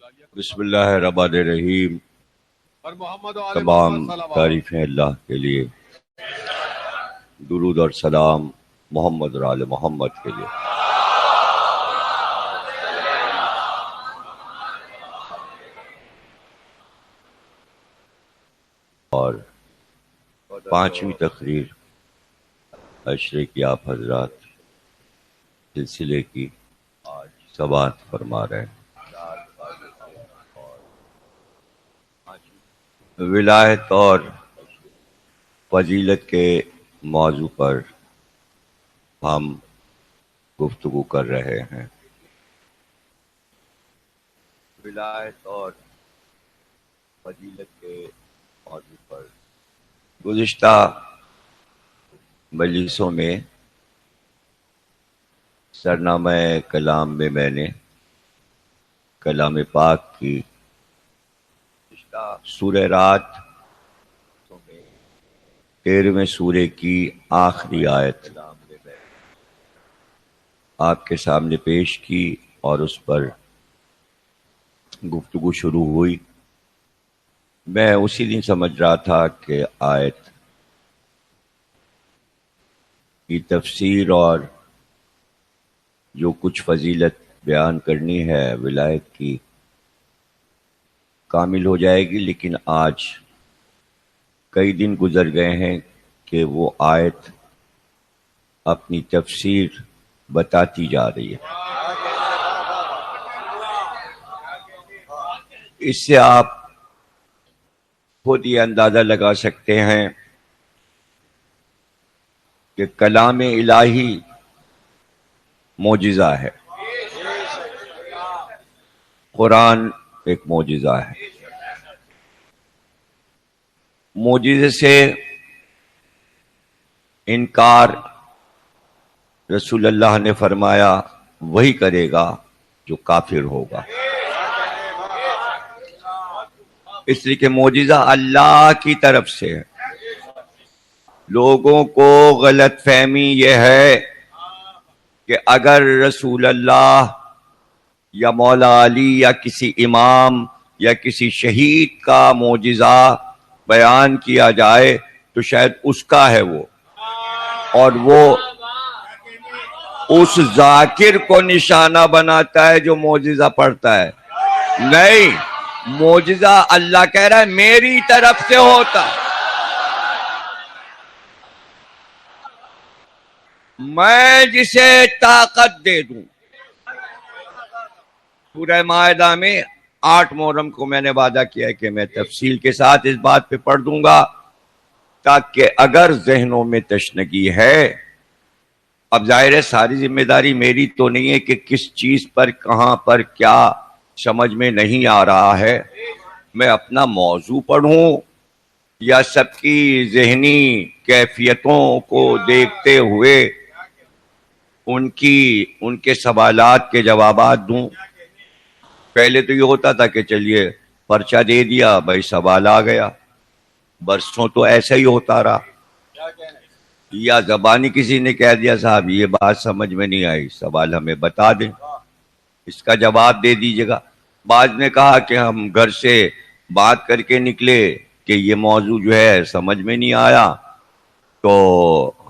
بسم اللہ الرحمن الرحیم۔ تمام تعریفیں اللہ کے لیے، درود اور سلام محمد اور آل محمد کے لیے۔ اور پانچویں تقریر عشرے کی آپ حضرات سلسلے کی سماعت فرما رہے ہیں۔ ولایت اور فضیلت کے موضوع پر ہم گفتگو کر رہے ہیں۔ ولایت اور فضیلت کے موضوع پر گزشتہ مجلسوں میں سرنامہ کلام میں میں نے کلام پاک کی سورہ رات 13ویں سورے کی آخری آیت آپ کے سامنے پیش کی اور اس پر گفتگو شروع ہوئی۔ میں اسی دن سمجھ رہا تھا کہ آیت کی تفسیر اور جو کچھ فضیلت بیان کرنی ہے ولایت کی کامل ہو جائے گی، لیکن آج کئی دن گزر گئے ہیں کہ وہ آیت اپنی تفسیر بتاتی جا رہی ہے۔ اس سے آپ خود یہ اندازہ لگا سکتے ہیں کہ کلام الہی معجزہ ہے، قرآن ایک معجزہ ہے۔ معجزے سے انکار رسول اللہ نے فرمایا وہی کرے گا جو کافر ہوگا، اس لیے کہ معجزہ اللہ کی طرف سے ہے۔ لوگوں کو غلط فہمی یہ ہے کہ اگر رسول اللہ یا مولا علی یا کسی امام یا کسی شہید کا معجزہ بیان کیا جائے تو شاید اس کا ہے وہ، اور وہ اس ذاکر کو نشانہ بناتا ہے جو معجزہ پڑھتا ہے۔ نہیں، معجزہ اللہ کہہ رہا ہے میری طرف سے ہوتا ہے، میں جسے طاقت دے دوں۔ سورہ مائدہ میں 8 محرم کو میں نے وعدہ کیا ہے کہ میں تفصیل کے ساتھ اس بات پہ پڑھ دوں گا، تاکہ اگر ذہنوں میں تشنگی ہے، اب ظاہر ہے ساری ذمہ داری میری تو نہیں ہے کہ کس چیز پر کہاں پر کیا سمجھ میں نہیں آ رہا ہے، میں اپنا موضوع پڑھوں یا سب کی ذہنی کیفیتوں کو دیکھتے ہوئے ان کے سوالات کے جوابات دوں۔ پہلے تو یہ ہوتا تھا کہ چلیے پرچہ دے دیا بھائی سوال آ گیا، برسوں تو ایسا ہی ہوتا رہا، یا زبانی کسی نے کہہ دیا صاحب یہ بات سمجھ میں نہیں آئی، سوال ہمیں بتا دیں، اس کا جواب دے دیجیے گا۔ بعض نے کہا کہ ہم گھر سے بات کر کے نکلے کہ یہ موضوع جو ہے سمجھ میں نہیں آیا تو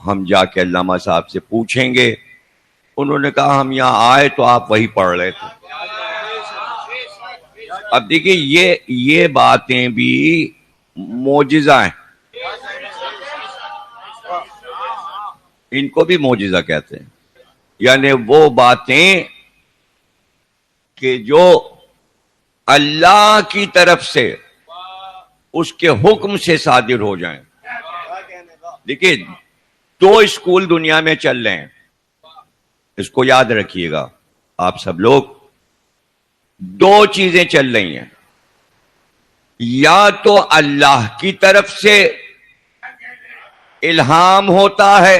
ہم جا کے علامہ صاحب سے پوچھیں گے۔ انہوں نے کہا ہم یہاں آئے تو آپ وہی پڑھ رہے تھے۔ اب دیکھیں یہ باتیں بھی معجزہ ہیں، ان کو بھی معجزہ کہتے ہیں، یعنی وہ باتیں کہ جو اللہ کی طرف سے اس کے حکم سے صادر ہو جائیں۔ دیکھیں 2 اسکول دنیا میں چل رہے ہیں، اس کو یاد رکھیے گا آپ سب لوگ۔ 2 چیزیں چل رہی ہیں، یا تو اللہ کی طرف سے الہام ہوتا ہے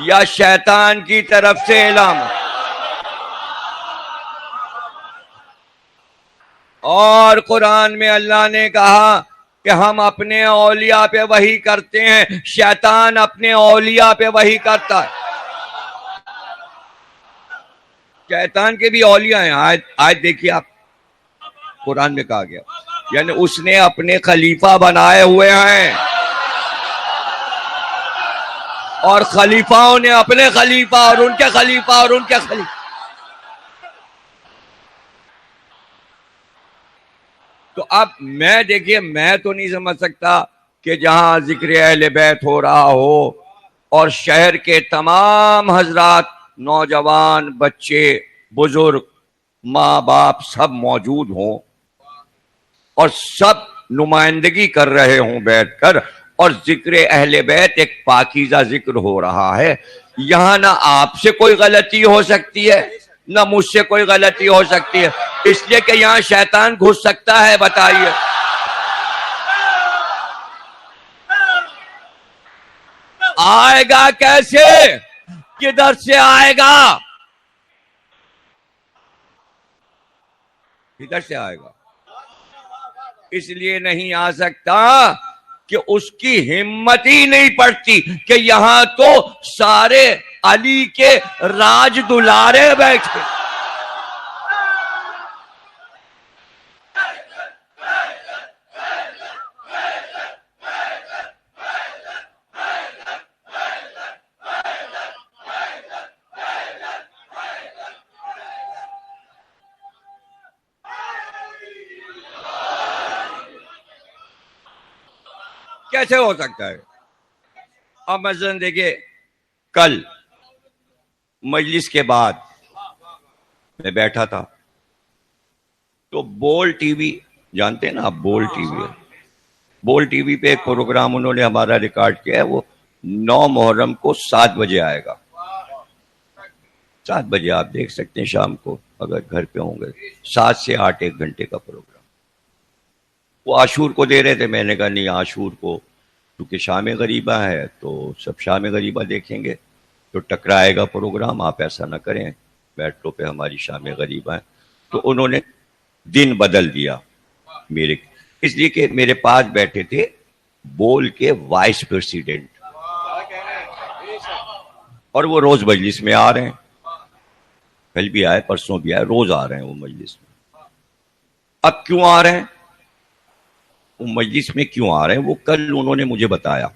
یا شیطان کی طرف سے الہام ہوتا ہے۔ اور قرآن میں اللہ نے کہا کہ ہم اپنے اولیاء پہ وحی کرتے ہیں، شیطان اپنے اولیاء پہ وحی کرتا ہے۔ شیطان کے بھی اولیاء ہیں. آج دیکھیے آپ, قرآن میں کہا گیا یعنی اس نے اپنے خلیفہ بنائے ہوئے ہیں اور خلیفاؤں نے اپنے خلیفہ اور ان کے خلیفہ اور ان کے خلیفہ. تو اب میں دیکھیے, میں تو نہیں سمجھ سکتا کہ جہاں ذکر اہل بیت ہو رہا ہو اور شہر کے تمام حضرات, نوجوان, بچے, بزرگ, ماں باپ سب موجود ہوں اور سب نمائندگی کر رہے ہوں بیٹھ کر, اور ذکر اہل بیت ایک پاکیزہ ذکر ہو رہا ہے, یہاں نہ آپ سے کوئی غلطی ہو سکتی ہے نہ مجھ سے کوئی غلطی ہو سکتی ہے, اس لیے کہ یہاں شیطان گھس سکتا ہے. بتائیے آئے گا کیسے, کدھر سے آئے گا, کدھر سے آئے گا؟ اس لیے نہیں آ سکتا کہ اس کی ہمت ہی نہیں پڑتی کہ یہاں تو سارے علی کے راج دلارے بیٹھے. کیسے ہو سکتا ہے؟ اب مثلا دیکھیے, کل مجلس کے بعد میں بیٹھا تھا تو بول ٹی وی, جانتے ہیں نا آپ بول ٹی وی ہے, بول ٹی وی پہ ایک پروگرام انہوں نے ہمارا ریکارڈ کیا ہے, وہ 9 محرم کو 7 بجے آئے گا. 7 بجے آپ دیکھ سکتے ہیں شام کو اگر گھر پہ ہوں گے, 7 سے 8 ایک گھنٹے کا پروگرام. وہ عاشور کو دے رہے تھے, میں نے کہا نہیں, عاشور کو کیونکہ شام غریبہ ہے تو سب شام غریبہ دیکھیں گے تو ٹکرائے گا پروگرام, آپ ایسا نہ کریں, بیٹھو پہ ہماری شام غریبہ ہے. تو انہوں نے دن بدل دیا میرے, اس لیے کہ میرے پاس بیٹھے تھے بول کے وائس پریزیڈنٹ, اور وہ روز مجلس میں آ رہے ہیں, کل بھی آئے, پرسوں بھی آئے, روز آ رہے ہیں وہ مجلس میں. اب کیوں آ رہے ہیں, وہ مجلس میں کیوں آ رہے ہیں, وہ کل انہوں نے مجھے بتایا.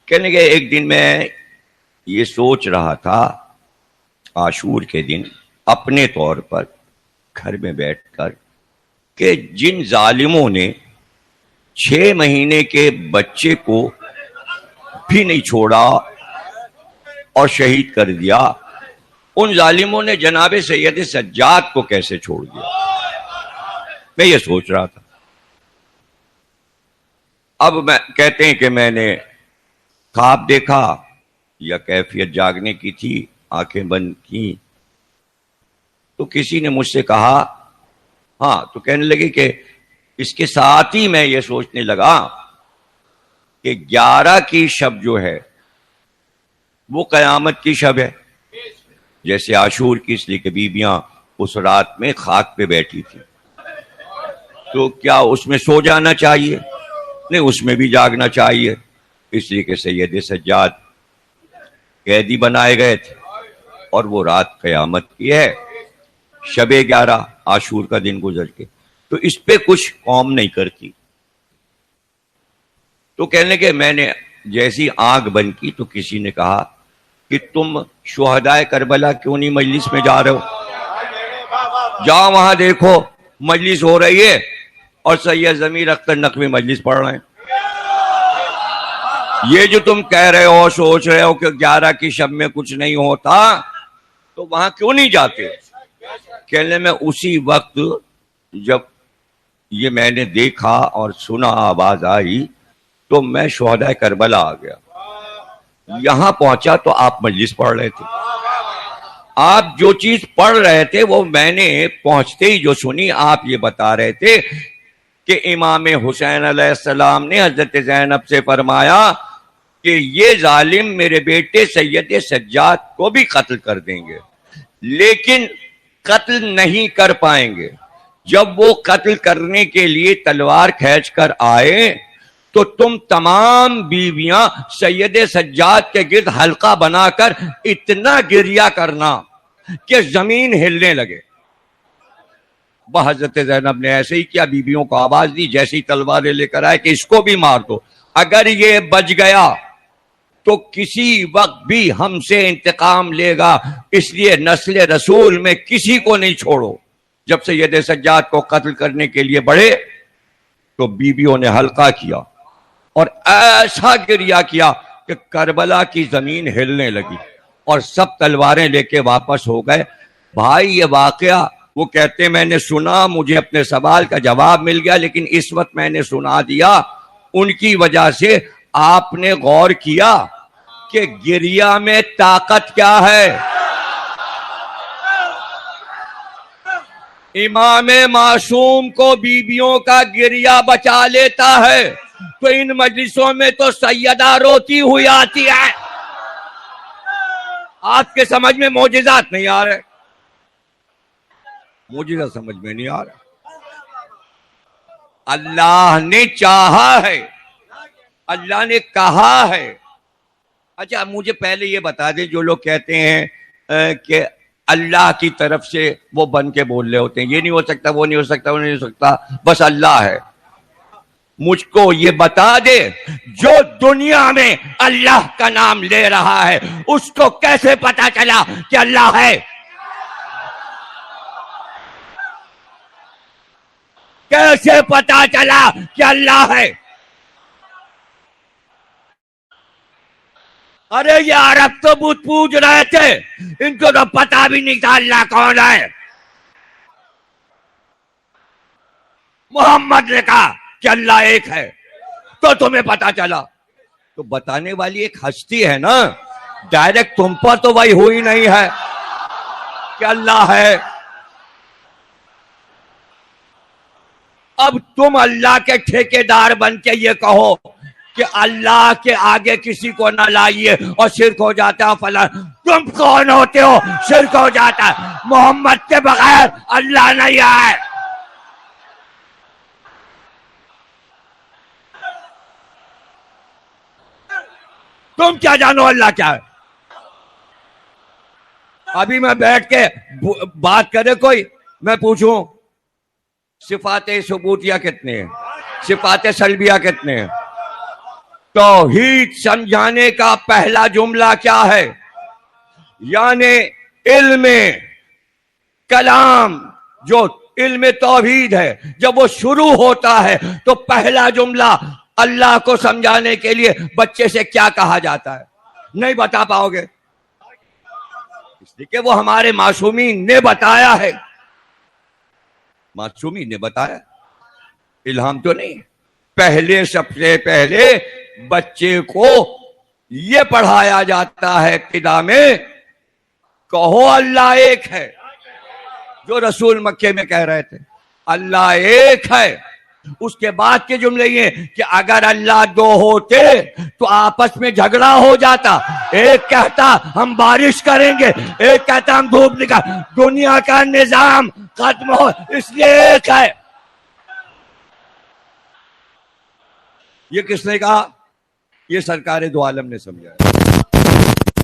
کہنے کہ ایک دن میں یہ سوچ رہا تھا عاشور کے دن اپنے طور پر گھر میں بیٹھ کر کہ جن ظالموں نے 6 مہینے کے بچے کو بھی نہیں چھوڑا اور شہید کر دیا, ان ظالموں نے جناب سید سجاد کو کیسے چھوڑ دیا. میں یہ سوچ رہا تھا. اب میں کہتے ہیں کہ میں نے خواب دیکھا یا کیفیت جاگنے کی تھی, آنکھیں بند کی تو کسی نے مجھ سے کہا ہاں, تو کہنے لگے کہ اس کے ساتھ ہی میں یہ سوچنے لگا کہ 11 کی شب جو ہے وہ قیامت کی شب ہے, جیسے عاشور کی, اس لیے کہ بیویاں اس رات میں خاک پہ بیٹھی تھی, تو کیا اس میں سو جانا چاہیے؟ نہیں, اس میں بھی جاگنا چاہیے, اس لیے کہ سید سجاد قیدی بنائے گئے تھے اور وہ رات قیامت کی ہے, شب 11 عاشور کا دن گزر کے, تو اس پہ کچھ قوم نہیں کرتی. تو کہنے کہ میں نے جیسی آنکھ بند کی تو کسی نے کہا کہ تم شہدائے کربلا کیوں نہیں مجلس میں جا رہے ہو, جاؤ وہاں دیکھو مجلس ہو رہی ہے اور سید ضمیر اختر نقوی مجلس پڑھ رہے ہیں. یہ جو تم کہہ رہے ہو, سوچ رہے ہو کہ 11 کی شب میں کچھ نہیں ہوتا, تو وہاں کیوں نہیں جاتے؟ کہنے میں اسی وقت جب یہ میں نے دیکھا اور سنا, آواز آئی, تو میں شہدائے کربلا آ گیا. یہاں پہنچا تو آپ مجلس پڑھ رہے تھے. آپ جو چیز پڑھ رہے تھے وہ میں نے پہنچتے ہی جو سنی, آپ یہ بتا رہے تھے کہ امام حسین علیہ السلام نے حضرت زینب سے فرمایا کہ یہ ظالم میرے بیٹے سید سجاد کو بھی قتل کر دیں گے, لیکن قتل نہیں کر پائیں گے. جب وہ قتل کرنے کے لیے تلوار کھینچ کر آئے تو تم تمام بیویاں سید سجاد کے گرد حلقہ بنا کر اتنا گریہ کرنا کہ زمین ہلنے لگے. حضرت زینب نے ایسے ہی کیا, بیویوں کو آواز دی, جیسی تلواریں لے کر آئے کہ اس کو بھی مار دو, اگر یہ بچ گیا تو کسی وقت بھی ہم سے انتقام لے گا, اس لیے نسل رسول میں کسی کو نہیں چھوڑو. جب سید سجاد کو قتل کرنے کے لیے بڑھے تو بیویوں نے حلقہ کیا اور ایسا گریہ کیا کہ کربلا کی زمین ہلنے لگی اور سب تلواریں لے کے واپس ہو گئے. بھائی یہ واقعہ, وہ کہتے میں نے سنا, مجھے اپنے سوال کا جواب مل گیا, لیکن اس وقت میں نے سنا دیا. ان کی وجہ سے آپ نے غور کیا کہ گریہ میں طاقت کیا ہے. امام معصوم کو بیویوں کا گریہ بچا لیتا ہے, تو ان مجلسوں میں تو سیدہ روتی ہوئی آتی ہے. آپ کے سمجھ میں معجزات نہیں آ رہے, معجزہ سمجھ میں نہیں آ رہا. اللہ نے چاہا ہے, اللہ نے کہا ہے. اچھا مجھے پہلے یہ بتا دیں, جو لوگ کہتے ہیں کہ اللہ کی طرف سے وہ بن کے بول رہے ہوتے ہیں, یہ نہیں ہو سکتا, وہ نہیں ہو سکتا, وہ نہیں ہو سکتا, بس اللہ ہے. مجھ کو یہ بتا دے, جو دنیا میں اللہ کا نام لے رہا ہے اس کو کیسے پتا چلا کہ اللہ ہے؟ کیسے پتا چلا کہ اللہ ہے؟ ارے یہ عرب تو بت پوج رہے تھے, ان کو تو پتا بھی نہیں تھا اللہ کون ہے. محمد نے کہا کہ اللہ ایک ہے تو تمہیں پتا چلا. تو بتانے والی ایک ہستی ہے نا, ڈائریکٹ تم پر تو وہی ہوئی نہیں ہے کہ اللہ ہے. اب تم اللہ کے ٹھیکیدار بن کے یہ کہو کہ اللہ کے آگے کسی کو نہ لائیے اور شرک ہو جاتا ہے فلاں. تم کون ہوتے ہو شرک ہو جاتا ہے؟ محمد کے بغیر اللہ نہیں ہے. تم کیا جانو اللہ کیا ہے؟ ابھی میں بیٹھ کے بات کرے کوئی, میں پوچھوں صفات ثبوتیہ کتنے ہیں, صفات سلبیہ کتنے ہیں؟ توحید سمجھانے کا پہلا جملہ کیا ہے؟ یعنی علم کلام جو علم توحید ہے, جب وہ شروع ہوتا ہے تو پہلا جملہ اللہ کو سمجھانے کے لیے بچے سے کیا کہا جاتا ہے؟ نہیں بتا پاؤ گے, اس لیے کہ وہ ہمارے معصومین نے بتایا ہے. معصومین نے بتایا, الہام تو نہیں. پہلے سب سے پہلے بچے کو یہ پڑھایا جاتا ہے ابتدا میں, کہو اللہ ایک ہے, جو رسول مکے میں کہہ رہے تھے اللہ ایک ہے. اس کے بعد کے جملے یہ کہ اگر اللہ دو ہوتے تو آپس میں جھگڑا ہو جاتا, ایک کہتا ہم بارش کریں گے, ایک کہتا ہم دھوپ نکال, دنیا کا نظام ختم ہو, اس لیے ایک ہے. یہ کس نے کہا؟ یہ سرکار دو عالم نے سمجھا.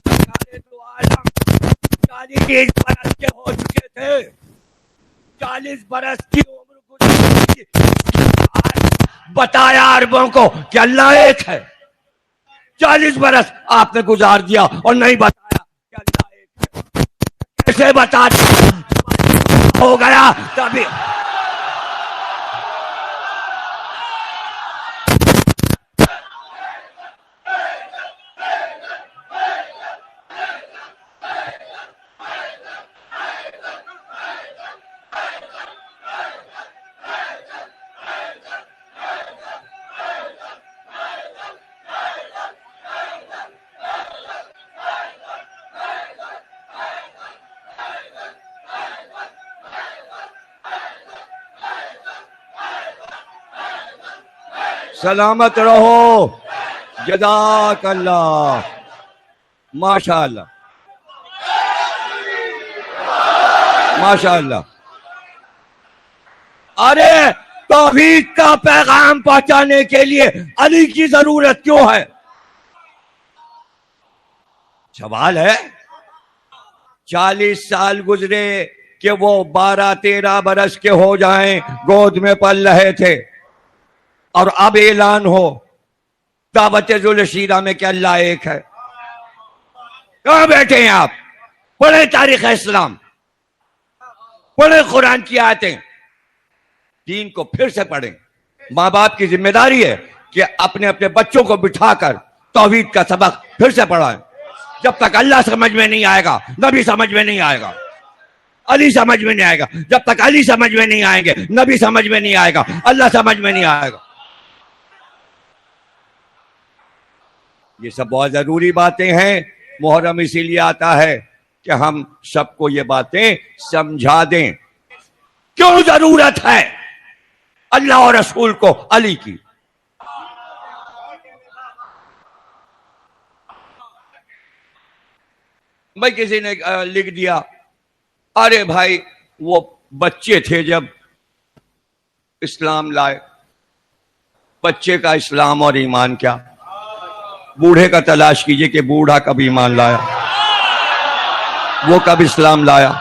سرکار دو عالم 40 برس کے ہو چکے تھے, 40 برس کی عمر گزری, بتایا عربوں کو کہ اللہ ایک ہے. 40 برس آپ نے گزار دیا اور نہیں بتایا کہ اللہ ایک ہے. کیسے بتا دیا؟ ہو گیا تبھی. سلامت رہو, جزاک اللہ, ماشاء اللہ ماشاء اللہ. ارے توحید کا پیغام پہنچانے کے لیے علی کی ضرورت کیوں ہے؟ سوال ہے, 40 سال گزرے کہ وہ 12-13 برس کے ہو جائیں، گود میں پل رہے تھے، اور اب اعلان ہو دعوت ذوالشیرہ میں کہ اللہ ایک ہے۔ کہاں بیٹھے ہیں آپ؟ پڑھیں تاریخ اسلام، پڑھیں قرآن کی آیتیں، دین کو پھر سے پڑھیں۔ ماں باپ کی ذمہ داری ہے کہ اپنے اپنے بچوں کو بٹھا کر توحید کا سبق پھر سے پڑھائیں۔ جب تک اللہ سمجھ میں نہیں آئے گا، نبی سمجھ میں نہیں آئے گا، علی سمجھ میں نہیں آئے گا، جب تک علی سمجھ میں نہیں آئیں گے، نبی سمجھ میں نہیں آئے گا، اللہ سمجھ میں نہیں آئے گا۔ یہ سب بہت ضروری باتیں ہیں۔ محرم اسی لیے آتا ہے کہ ہم سب کو یہ باتیں سمجھا دیں، کیوں ضرورت ہے اللہ اور رسول کو علی کی۔ بھائی کسی نے لکھ دیا، ارے بھائی وہ بچے تھے جب اسلام لائے، بچے کا اسلام اور ایمان کیا؟ بوڑھے کا تلاش کیجئے کہ بوڑھا کب ایمان لایا، وہ کب اسلام لایا۔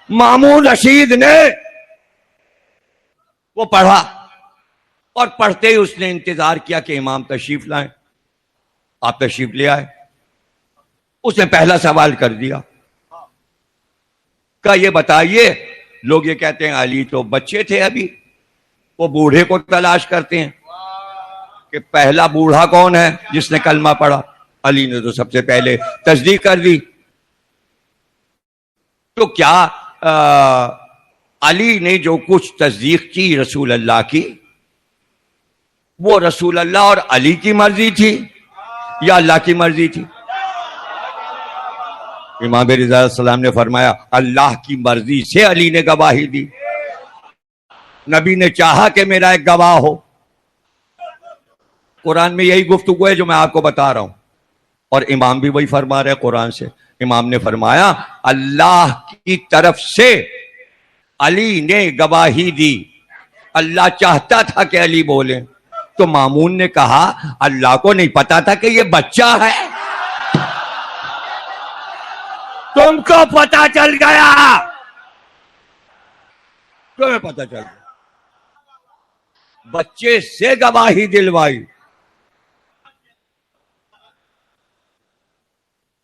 مامون رشید نے وہ پڑھا، اور پڑھتے ہی اس نے انتظار کیا کہ امام تشریف لائیں۔ آپ تشریف لے آئے، اس نے پہلا سوال کر دیا، کہا یہ بتائیے، لوگ یہ کہتے ہیں علی تو بچے تھے ابھی، وہ بوڑھے کو تلاش کرتے ہیں کہ پہلا بوڑھا کون ہے جس نے کلمہ پڑھا؟ علی نے تو سب سے پہلے تصدیق کر دی۔ تو کیا علی نے جو کچھ تصدیق کی رسول اللہ کی، وہ رسول اللہ اور علی کی مرضی تھی یا اللہ کی مرضی تھی؟ امام رضا علیہ السلام نے فرمایا اللہ کی مرضی سے علی نے گواہی دی، نبی نے چاہا کہ میرا ایک گواہ ہو۔ قرآن میں یہی گفتگو ہے جو میں آپ کو بتا رہا ہوں، اور امام بھی وہی فرما رہے قرآن سے۔ امام نے فرمایا اللہ کی طرف سے علی نے گواہی دی، اللہ چاہتا تھا کہ علی بولے، تو مامون نے کہا اللہ کو نہیں پتا تھا کہ یہ بچہ ہے، تم کو پتا چل گیا، تمہیں پتا چل گیا، بچے سے گواہی دلوائی۔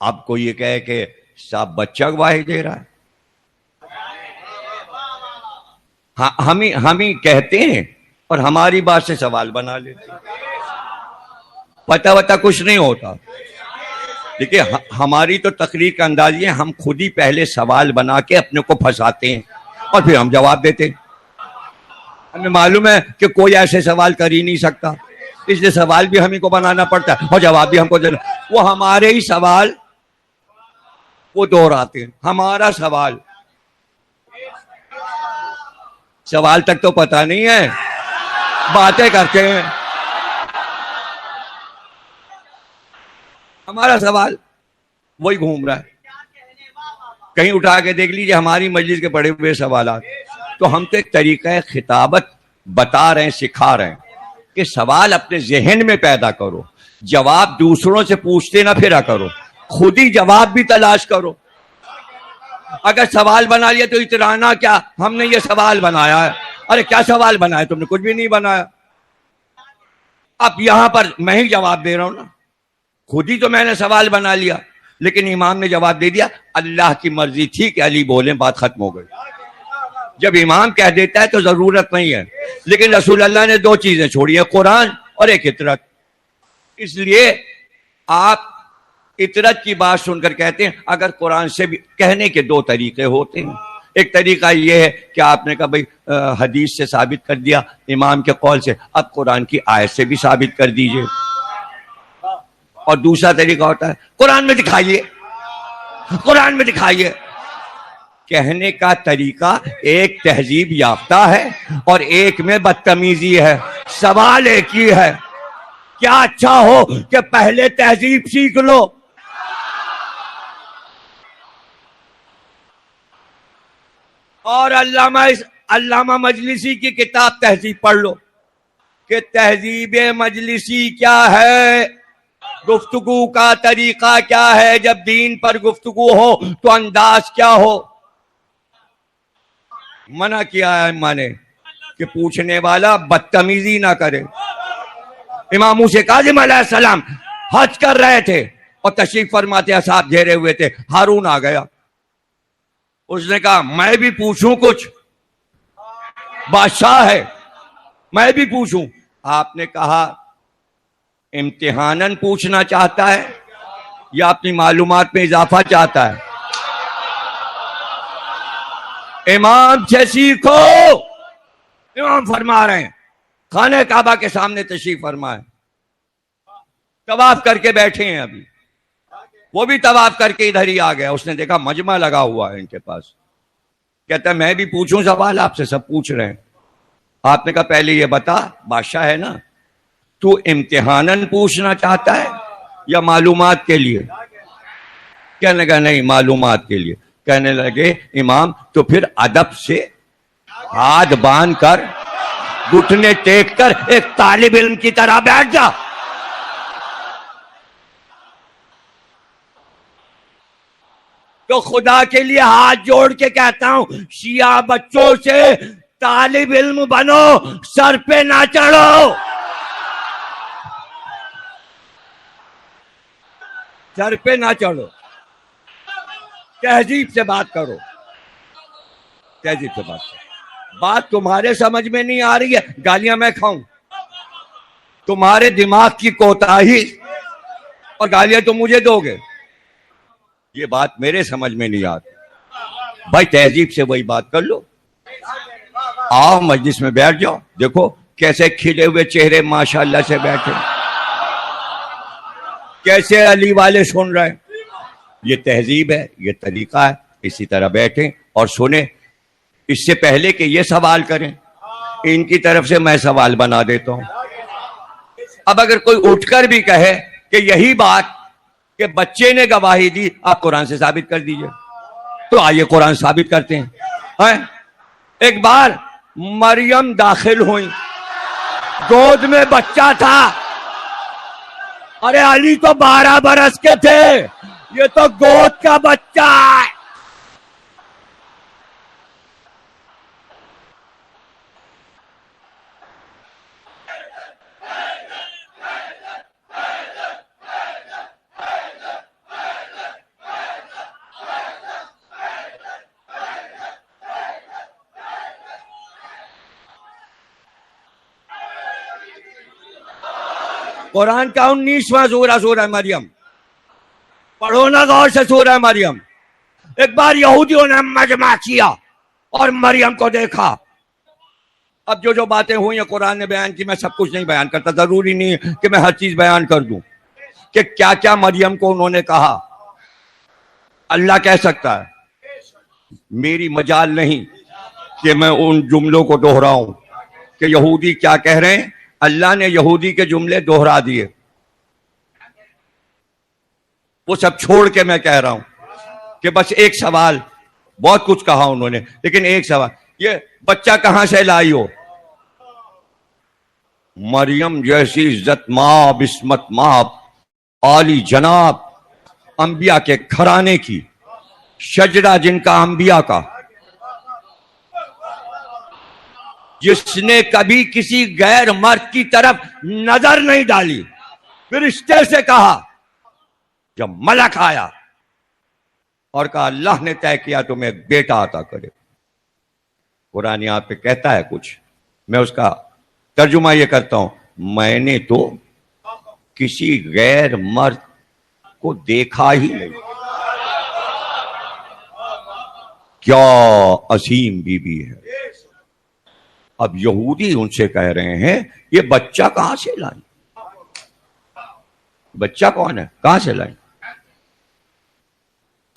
آپ کو یہ کہے کہ صاحب بچہ گواہی دے رہا ہے، ہم ہی کہتے ہیں اور ہماری بات سے سوال بنا لیتے ہیں، پتہ وتا کچھ نہیں ہوتا۔ دیکھیے ہماری تو تقریر کا انداز یہ ہے، ہم خود ہی پہلے سوال بنا کے اپنے کو پھنساتے ہیں اور پھر ہم جواب دیتے ہیں۔ ہمیں معلوم ہے کہ کوئی ایسے سوال کر ہی نہیں سکتا، اس لیے سوال بھی ہمیں کو بنانا پڑتا ہے اور جواب بھی ہم کو دینا۔ وہ ہمارے ہی سوال وہ دہراتے ہیں، ہمارا سوال تک تو پتہ نہیں ہے، باتیں کرتے ہیں۔ ہمارا سوال وہی گھوم رہا ہے، کہیں اٹھا کے دیکھ لیجئے ہماری مجلس کے پڑے ہوئے سوالات۔ تو ہم تو ایک طریقہ خطابت بتا رہے ہیں، سکھا رہے ہیں کہ سوال اپنے ذہن میں پیدا کرو، جواب دوسروں سے پوچھتے نہ پھرا کرو، خود ہی جواب بھی تلاش کرو۔ اگر سوال بنا لیا تو اترانا کیا، ہم نے یہ سوال بنایا ہے۔ ارے کیا سوال بنایا؟ تم نے کچھ بھی نہیں بنایا۔ اب یہاں پر میں ہی جواب دے رہا ہوں نا، خود ہی تو میں نے سوال بنا لیا، لیکن امام نے جواب دے دیا اللہ کی مرضی تھی کہ علی بولیں، بات ختم ہو گئی۔ جب امام کہہ دیتا ہے تو ضرورت نہیں ہے، لیکن رسول اللہ نے 2 چیزیں چھوڑی ہیں، قرآن اور ایک اطرت۔ اس لیے آپ اطرت کی بات سن کر کہتے ہیں، اگر قرآن سے بھی کہنے کے 2 طریقے ہوتے ہیں۔ ایک طریقہ یہ ہے کہ آپ نے کہا بھئی حدیث سے ثابت کر دیا، امام کے قول سے، اب قرآن کی آیت سے بھی ثابت کر دیجئے۔ اور دوسرا طریقہ ہوتا ہے قرآن میں دکھائیے، قرآن میں دکھائیے۔ کہنے کا طریقہ ایک تہذیب یافتہ ہے اور ایک میں بدتمیزی ہے، سوال ایک ہی ہے، کیا اچھا ہو کہ پہلے تہذیب سیکھ لو۔ اور علامہ مجلسی کی کتاب تہذیب پڑھ لو کہ تہذیب مجلسی کیا ہے۔ گفتگو کا طریقہ کیا ہے؟ جب دین پر گفتگو ہو تو انداز کیا ہو؟ منع کیا ہے اماں نے کہ پوچھنے والا بدتمیزی نہ کرے. امام موسیٰ کاظم علیہ السلام حج کر رہے تھے اور تشریف فرماتے اصحاب گھیرے ہوئے تھے. ہارون آ گیا. اس نے کہا میں بھی پوچھوں کچھ، بادشاہ ہے میں بھی پوچھوں. آپ نے کہا امتحاناً پوچھنا چاہتا ہے یا اپنی معلومات میں اضافہ چاہتا ہے؟ امام سے سیکھو. امام فرما رہے ہیں خانہ کعبہ کے سامنے تشریف فرمائے، طواف کر کے بیٹھے ہیں. ابھی وہ بھی طواف کر کے ادھر ہی آ گیا. اس نے دیکھا مجمع لگا ہوا ہے ان کے پاس. کہتا ہے میں بھی پوچھوں سوال؟ آپ سے سب پوچھ رہے ہیں. آپ نے کہا پہلے یہ بتا، بادشاہ ہے نا، تو امتحاناً پوچھنا چاہتا ہے یا معلومات کے لیے؟ کہنے لگا نہیں معلومات کے لیے. کہنے لگے امام تو پھر ادب سے ہاتھ باندھ کر گھٹنے ٹیک کر ایک طالب علم کی طرح بیٹھ جا. تو خدا کے لیے ہاتھ جوڑ کے کہتا ہوں شیعہ بچوں سے طالب علم بنو، سر پہ نہ چڑھو. سر پہ نہ چڑھو، تہذیب سے بات کرو. تہذیب سے بات کرو. بات تمہارے سمجھ میں نہیں آ رہی ہے، گالیاں میں کھاؤں. تمہارے دماغ کی کوتاہی اور گالیاں تم مجھے دو گے، یہ بات میرے سمجھ میں نہیں آتی. بھائی تہذیب سے وہی بات کر لو. آؤ مجلس میں بیٹھ جاؤ. دیکھو کیسے کھلے ہوئے چہرے ماشاءاللہ سے بیٹھے، کیسے علی والے سن رہے ہیں. یہ تہذیب ہے، یہ طریقہ ہے. اسی طرح بیٹھیں اور سنیں. اس سے پہلے کہ یہ سوال کریں ان کی طرف سے میں سوال بنا دیتا ہوں. اب اگر کوئی اٹھ کر بھی کہے کہ یہی بات کہ بچے نے گواہی دی آپ قرآن سے ثابت کر دیجئے، تو آئیے قرآن ثابت کرتے ہیں. ایک بار مریم داخل ہوئی، گود میں بچہ تھا. ارے علی تو 12 برس کے تھے، یہ تو گود کا بچہ ہے. قرآن کا 19واں سورہ سورہ مریم پڑھو نا غور سے. سورہ مریم. ایک بار یہودیوں نے مجمع کیا اور مریم کو دیکھا. اب جو باتیں ہوئی ہیں قرآن نے بیان کی، میں سب کچھ نہیں بیان کرتا، ضروری نہیں کہ میں ہر چیز بیان کر دوں کہ کیا کیا مریم کو انہوں نے کہا. اللہ کہہ سکتا ہے، میری مجال نہیں کہ میں ان جملوں کو دہراؤں کہ یہودی کیا کہہ رہے ہیں. اللہ نے یہودی کے جملے دوہرا دیے، وہ سب چھوڑ کے میں کہہ رہا ہوں کہ بس ایک سوال. بہت کچھ کہا انہوں نے لیکن ایک سوال، یہ بچہ کہاں سے لائی ہو؟ مریم جیسی عزت ماب، عصمت ماب، عالی جناب، انبیاء کے گھرانے کی، شجرہ جن کا انبیاء کا، جس نے کبھی کسی غیر مرد کی طرف نظر نہیں ڈالی. فرشتے سے کہا جب ملک آیا اور کہا اللہ نے طے کیا تمہیں بیٹا عطا کرے. قرآن یہاں پہ کہتا ہے کچھ، میں اس کا ترجمہ یہ کرتا ہوں، میں نے تو کسی غیر مرد کو دیکھا ہی نہیں. کیا عظیم بی بی ہے. اب یہودی ان سے کہہ رہے ہیں یہ بچہ کہاں سے لائیں؟ بچہ کون ہے؟ کہاں سے لائیں؟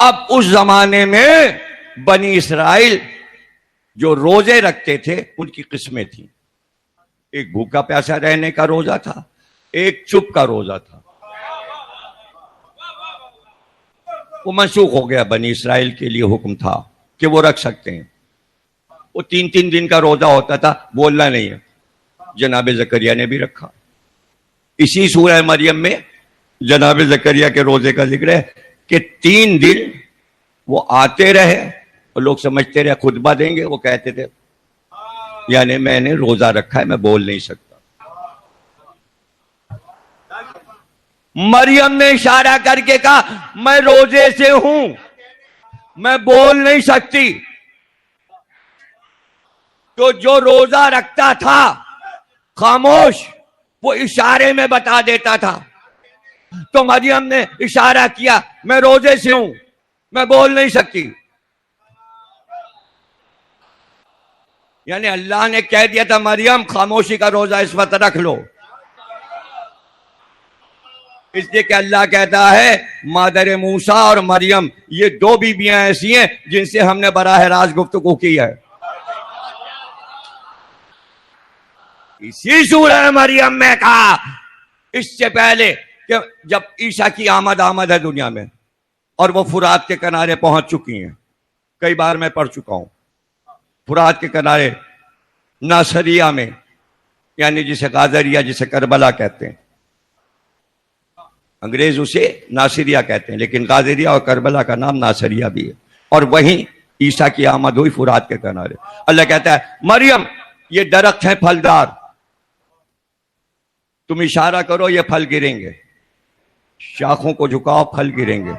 اب اس زمانے میں بنی اسرائیل جو روزے رکھتے تھے ان کی قسمیں تھیں. ایک بھوکا پیاسا رہنے کا روزہ تھا، ایک چپ کا روزہ تھا. وہ منسوخ ہو گیا. بنی اسرائیل کے لیے حکم تھا کہ وہ رکھ سکتے ہیں. وہ 3 دن کا روزہ ہوتا تھا، بولنا نہیں ہے. جناب زکریا نے بھی رکھا. اسی سورہ مریم میں جناب زکریا کے روزے کا ذکر ہے کہ 3 دن وہ آتے رہے اور لوگ سمجھتے رہے خطبہ دیں گے. وہ کہتے تھے یعنی میں نے روزہ رکھا ہے، میں بول نہیں سکتا. مریم نے اشارہ کر کے کہا میں روزے سے ہوں، میں بول نہیں سکتی. تو جو روزہ رکھتا تھا خاموش، وہ اشارے میں بتا دیتا تھا. تو مریم نے اشارہ کیا میں روزے سے ہوں، میں بول نہیں سکتی. یعنی اللہ نے کہہ دیا تھا مریم خاموشی کا روزہ اس وقت رکھ لو. اس لیے کہ اللہ کہتا ہے مادر موسیٰ اور مریم یہ 2 بیویاں ایسی ہیں جن سے ہم نے براہ راست گفتگو کی ہے. اسی سورہ مریم میں کہا اس سے پہلے کہ جب عیسیٰ کی آمد ہے دنیا میں اور وہ فرات کے کنارے پہنچ چکی ہیں. کئی بار میں پڑھ چکا ہوں. فرات کے کنارے ناصریہ میں، یعنی جسے غازریہ، جسے کربلا کہتے ہیں. انگریز اسے ناصریہ کہتے ہیں لیکن غازریہ اور کربلا کا نام ناصریہ بھی ہے. اور وہیں عیسیٰ کی آمد ہوئی فرات کے کنارے. اللہ کہتا ہے مریم یہ درخت ہے پھلدار، تم اشارہ کرو یہ پھل گریں گے، شاخوں کو جھکاؤ پھل گریں گے.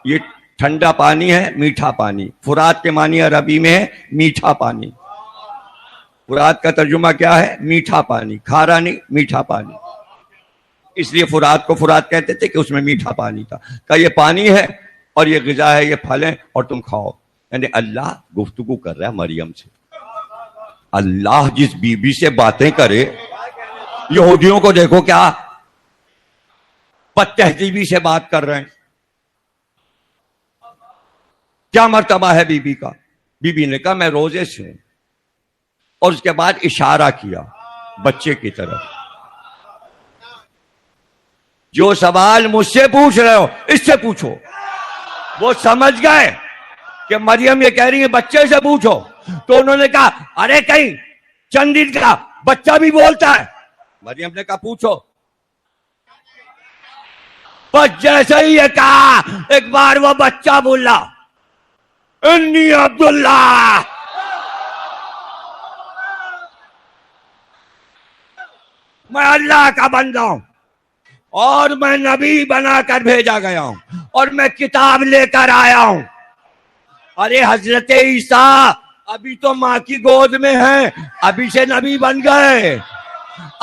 یہ ٹھنڈا پانی ہے، میٹھا پانی. فرات کے معنی عربی میں ہے میٹھا پانی. فرات کا ترجمہ کیا ہے؟ میٹھا پانی، کھارا نہیں، میٹھا پانی. اس لیے فرات کو فرات کہتے تھے کہ اس میں میٹھا پانی تھا. کہ یہ پانی ہے اور یہ غذا ہے، یہ پھل ہے اور تم کھاؤ. یعنی اللہ گفتگو کر رہا ہے مریم سے. اللہ جس بیوی سے باتیں کرے، یہودیوں کو دیکھو کیا بد تہذیبی سے بات کر رہے ہیں. کیا مرتبہ ہے بیوی کا. بیوی نے کہا میں روزے سے ہوں، اور اس کے بعد اشارہ کیا بچے کی طرف. جو سوال مجھ سے پوچھ رہے ہو اس سے پوچھو. وہ سمجھ گئے کہ مریم یہ کہہ رہی ہے بچے سے پوچھو. تو انہوں نے کہا ارے کہیں چند دن کا بچہ بھی بولتا ہے. مریم نے کہا پوچھو. بس جیسے ہی یہ کہا ایک بار وہ بچہ بولا انی عبداللہ. میں اللہ کا بندہ ہوں اور میں نبی بنا کر بھیجا گیا ہوں اور میں کتاب لے کر آیا ہوں. ارے حضرت عیسیٰ ابھی تو ماں کی گود میں ہیں، ابھی سے نبی بن گئے.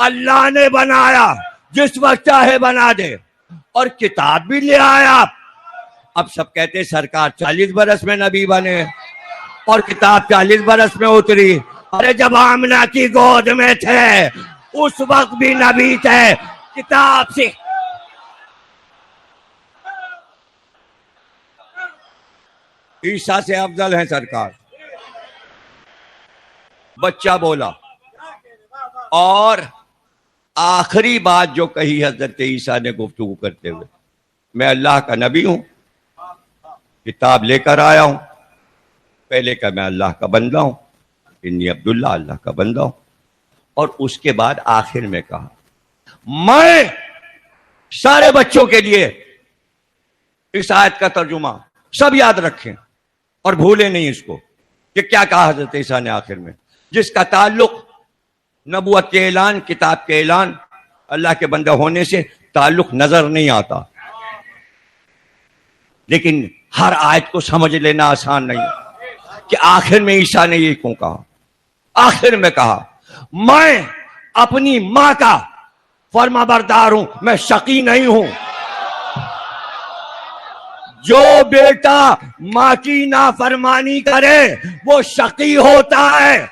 اللہ نے بنایا، جس وقت چاہے بنا دے، اور کتاب بھی لے آیا. اب سب کہتے سرکار 40 برس میں نبی بنے اور کتاب 40 برس میں اتری. ارے جب آمنہ کی گود میں تھے اس وقت بھی نبی تھے. کتاب سے عیسیٰ سے افضل ہیں سرکار. بچہ بولا اور آخری بات جو کہی حضرت عیسیٰ نے گفتگو کرتے ہوئے، میں اللہ کا نبی ہوں، کتاب لے کر آیا ہوں. پہلے کا میں اللہ کا بندہ ہوں، انی عبداللہ، اللہ کا بندہ ہوں. اور اس کے بعد آخر میں کہا میں سارے بچوں کے لیے اس آیت کا ترجمہ سب یاد رکھیں اور بھولیں نہیں اس کو کہ کیا کہا حضرت عیسیٰ نے آخر میں، جس کا تعلق نبوت کے اعلان، کتاب کے اعلان، اللہ کے بندہ ہونے سے تعلق نظر نہیں آتا. لیکن ہر آیت کو سمجھ لینا آسان نہیں کہ آخر میں عیسیٰ نے یہ کیوں کہا. آخر میں کہا میں اپنی ماں کا فرما بردار ہوں، میں شقی نہیں ہوں. جو بیٹا ماں کی نافرمانی کرے وہ شقی ہوتا ہے.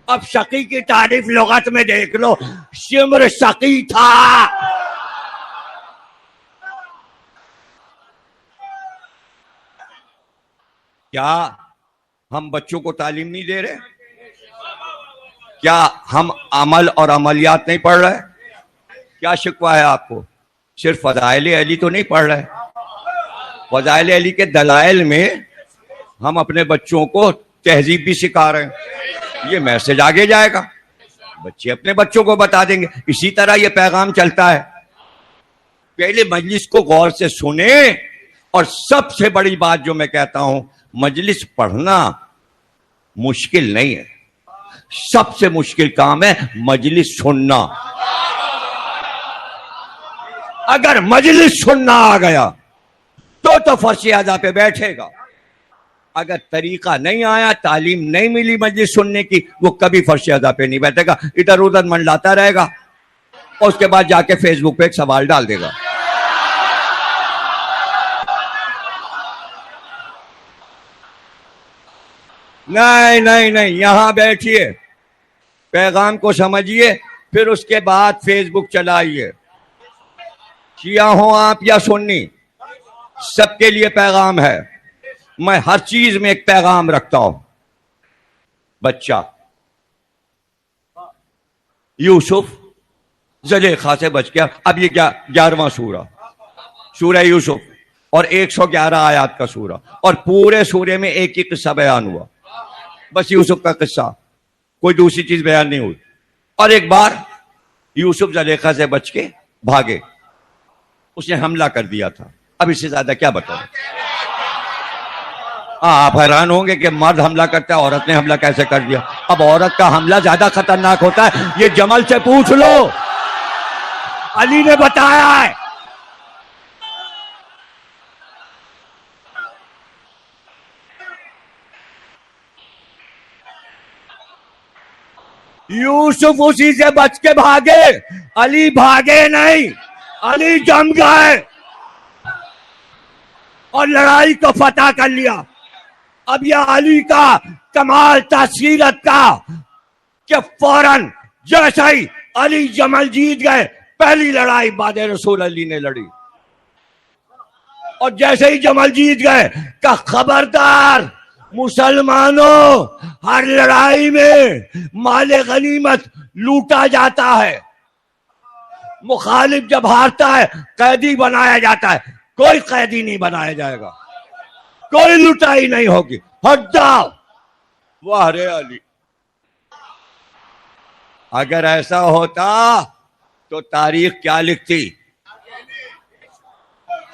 اب شقی کی تعریف لغت میں دیکھ لو، شمر شقی تھا. کیا ہم بچوں کو تعلیم نہیں دے رہے؟ کیا ہم عمل اور عملیات نہیں پڑھ رہے؟ کیا شکوہ ہے آپ کو؟ صرف فضائل علی تو نہیں پڑھ رہے. فضائل علی کے دلائل میں ہم اپنے بچوں کو تہذیب بھی سکھا رہے ہیں. یہ میسج آگے جائے گا، بچے اپنے بچوں کو بتا دیں گے. اسی طرح یہ پیغام چلتا ہے. پہلے مجلس کو غور سے سنے. اور سب سے بڑی بات جو میں کہتا ہوں، مجلس پڑھنا مشکل نہیں ہے، سب سے مشکل کام ہے مجلس سننا. اگر مجلس سننا آ گیا تو فرش اعضا پہ بیٹھے گا. اگر طریقہ نہیں آیا، تعلیم نہیں ملی مجلس سننے کی، وہ کبھی فرش اعضا پہ نہیں بیٹھے گا، ادھر ادھر منڈلاتا رہے گا اور اس کے بعد جا کے فیس بک پہ ایک سوال ڈال دے گا. نہیں نہیں نہیں، یہاں بیٹھیے، پیغام کو سمجھیے، پھر اس کے بعد فیس بک چلائیے. شیعہ ہوں آپ یا سنی، سب کے لیے پیغام ہے. میں ہر چیز میں ایک پیغام رکھتا ہوں. بچہ یوسف زلیخا سے بچ گیا. اب یہ 11واں سورہ یوسف، اور 111 آیات کا سورہ، اور پورے سورے میں ایک ہی قصہ بیان ہوا، بس یوسف کا قصہ، کوئی دوسری چیز بیان نہیں ہوئی. اور ایک بار یوسف زلیخا سے بچ کے بھاگے، اس نے حملہ کر دیا تھا. اب اس سے زیادہ کیا بتاؤں؟ آپ حیران ہوں گے کہ مرد حملہ کرتا ہے، عورت نے حملہ کیسے کر دیا. اب عورت کا حملہ زیادہ خطرناک ہوتا ہے، یہ جمل سے پوچھ لو، علی نے بتایا ہے. یوسف اسی سے بچ کے بھاگے، علی بھاگے نہیں، علی جم گئے اور لڑائی کو فتح کر لیا. اب یہ علی کا کمال تاثیرت کا کہ فوراً جیسے ہی علی جمل جیت گئے، پہلی لڑائی بعد رسول علی نے لڑی، اور جیسے ہی جمل جیت گئے کہ خبردار مسلمانوں، ہر لڑائی میں مال غنیمت لوٹا جاتا ہے. مخالف جب ہارتا ہے قیدی بنایا جاتا ہے، کوئی قیدی نہیں بنایا جائے گا، کوئی لٹائی نہیں ہوگی. ہٹ جاؤ. واہ رے علی. اگر ایسا ہوتا تو تاریخ کیا لکھتی؟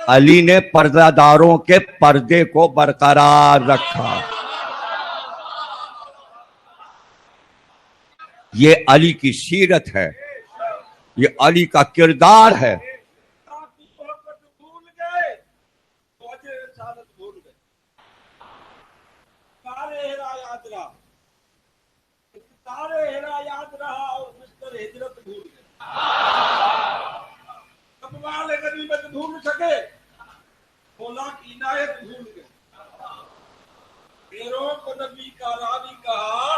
علی نے پردہ داروں کے پردے کو برقرار رکھا. یہ علی کی سیرت ہے، یہ علی کا کردار ہے. بھول سکے مولا کی عنایت بھول گئے. پیروں کو نبی کا راوی کہا،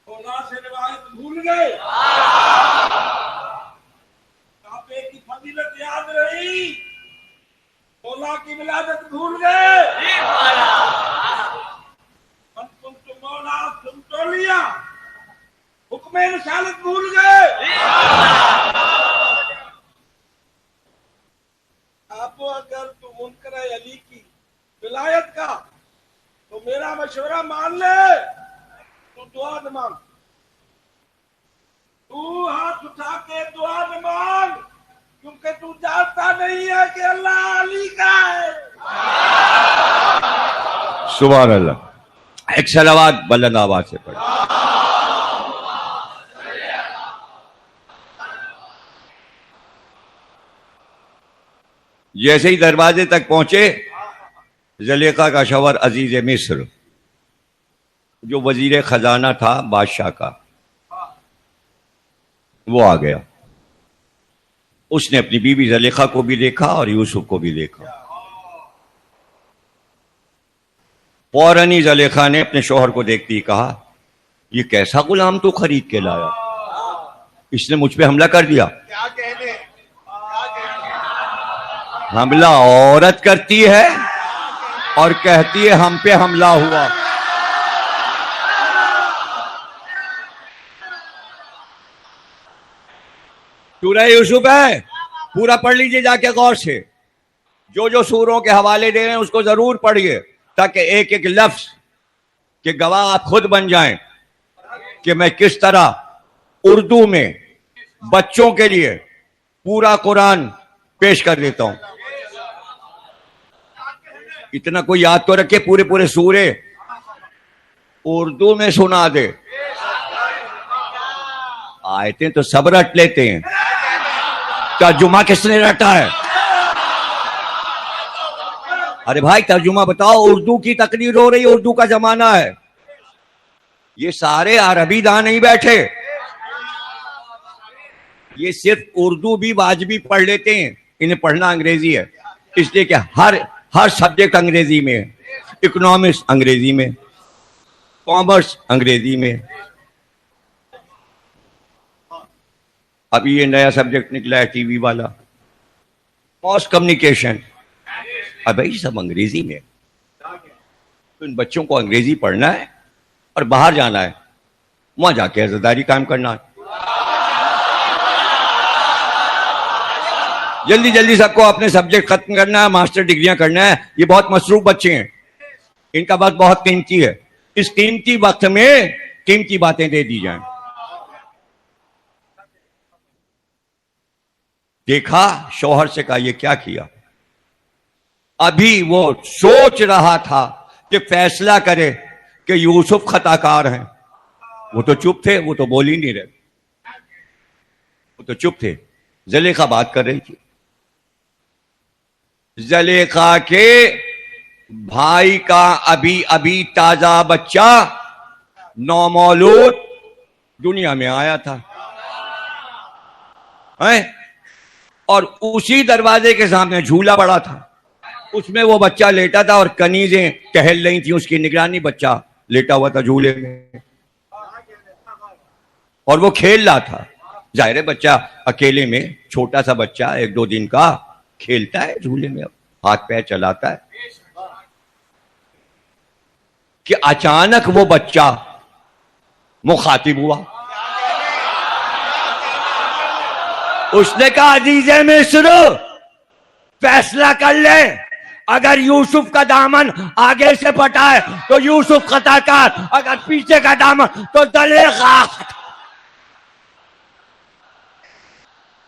مولا سے روایت بھول گئے. کعبے کی فضیلت یاد رہی، مولا کی ولادت بھول گئے. من کنت مولا تم تو لیا، حکم رسالت بھول گئے. آپ اگر تو منکر علی کی ولایت کا تو میرا مشورہ مان لے، تو دعا نہ مانگ، تو ہاتھ اٹھا کے دعا نہ مانگ، کیونکہ تو جانتا نہیں ہے کہ اللہ علی کا ہے. سبحان اللہ. ایک صلوات بلند آواز سے پڑھ. جیسے ہی دروازے تک پہنچے، زلیخا کا شوہر عزیز مصر جو وزیر خزانہ تھا بادشاہ کا، وہ آ گیا. اس نے اپنی بیوی زلیخا کو بھی دیکھا اور یوسف کو بھی دیکھا. فوراً ہی زلیخا نے اپنے شوہر کو دیکھتی کہا، یہ کیسا غلام تو خرید کے لایا، اس نے مجھ پہ حملہ کر دیا. کیا کہنے، حملہ عورت کرتی ہے اور کہتی ہے ہم پہ حملہ ہوا. سورہ یوسف ہے، پورا پڑھ لیجئے جا کے غور سے. جو سوروں کے حوالے دے رہے ہیں اس کو ضرور پڑھیے، تاکہ ایک ایک لفظ کے گواہ آپ خود بن جائیں کہ میں کس طرح اردو میں بچوں کے لیے پورا قرآن پیش کر دیتا ہوں. اتنا کوئی یاد تو رکھے پورے پورے سورے اردو میں سنا دے. آیتیں تو سب رٹ لیتے ہیں, ترجمہ کس نے رٹا ہے؟ ارے بھائی ترجمہ بتاؤ. اردو کی تقریر ہو رہی, اردو کا زمانہ ہے. یہ سارے عربی داں نہیں بیٹھے, یہ صرف اردو بھی واجبی پڑھ لیتے ہیں. انہیں پڑھنا انگریزی ہے, اس لیے کہ ہر سبجیکٹ انگریزی میں ہے. اکنامکس انگریزی میں, کامرس انگریزی میں. ابھی یہ نیا سبجیکٹ نکلا ہے ٹی وی والا, ماس کمیونیکیشن. اب یہ سب انگریزی میں. تو ان بچوں کو انگریزی پڑھنا ہے اور باہر جانا ہے, وہاں جا کے عزاداری کام کرنا ہے. جلدی جلدی سب کو اپنے سبجیکٹ ختم کرنا ہے, ماسٹر ڈگریاں کرنا ہے. یہ بہت مصروف بچے ہیں, ان کا وقت بہت قیمتی ہے. اس قیمتی وقت میں قیمتی باتیں دے دی جائیں. دیکھا شوہر سے کہا یہ کیا کیا؟ ابھی وہ سوچ رہا تھا کہ فیصلہ کرے کہ یوسف خطا کار ہیں. وہ تو چپ تھے, وہ تو بول ہی نہیں رہے, وہ تو چپ تھے. زلیخا بات کر رہی تھی. زلیخا کے بھائی کا ابھی تازہ بچہ نومولود دنیا میں آیا تھا, اور اسی دروازے کے سامنے جھولا پڑا تھا. اس میں وہ بچہ لیٹا تھا اور کنیزیں ٹہل رہی تھیں اس کی نگرانی. بچہ لیٹا ہوا تھا جھولے میں اور وہ کھیل رہا تھا. ظاہر ہے بچہ اکیلے میں, چھوٹا سا بچہ 1-2 دن کا, کھیلتا ہے جھولے میں, ہاتھ پیر چلاتا ہے. کہ اچانک وہ بچہ مخاطب ہوا. اس نے کہا عزیز مصر فیصلہ کر لے, اگر یوسف کا دامن آگے سے پٹا ہے تو یوسف خطا کار, اگر پیچھے کا دامن تو زلیخا.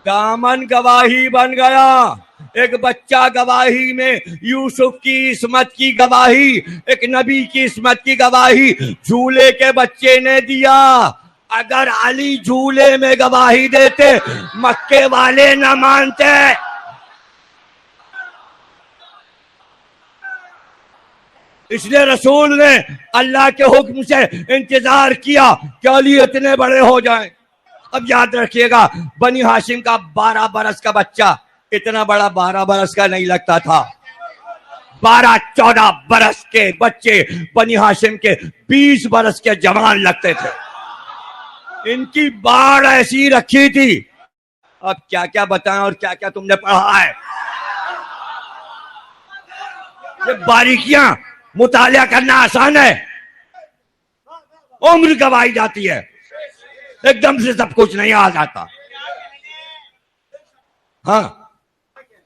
دامن گواہی بن گیا. ایک بچہ گواہی میں, یوسف کی عصمت کی گواہی, ایک نبی کی عصمت کی گواہی جھولے کے بچے نے دیا. اگر علی جھولے میں گواہی دیتے مکے والے نہ مانتے. اس لیے رسول نے اللہ کے حکم سے انتظار کیا کہ علی اتنے بڑے ہو جائیں. اب یاد رکھیے گا, بنی ہاشم کا 12 برس کا بچہ اتنا بڑا 12 برس کا نہیں لگتا تھا. 12-14 برس کے بچے بنی ہاشم کے 20 برس کے جوان لگتے تھے. ان کی باڑ ایسی رکھی تھی. اب کیا کیا بتائیں اور کیا کیا تم نے پڑھا ہے. یہ باریکیاں مطالعہ کرنا آسان ہے, عمر گوائی جاتی ہے, ایک دم سے سب کچھ نہیں آ جاتا. ہاں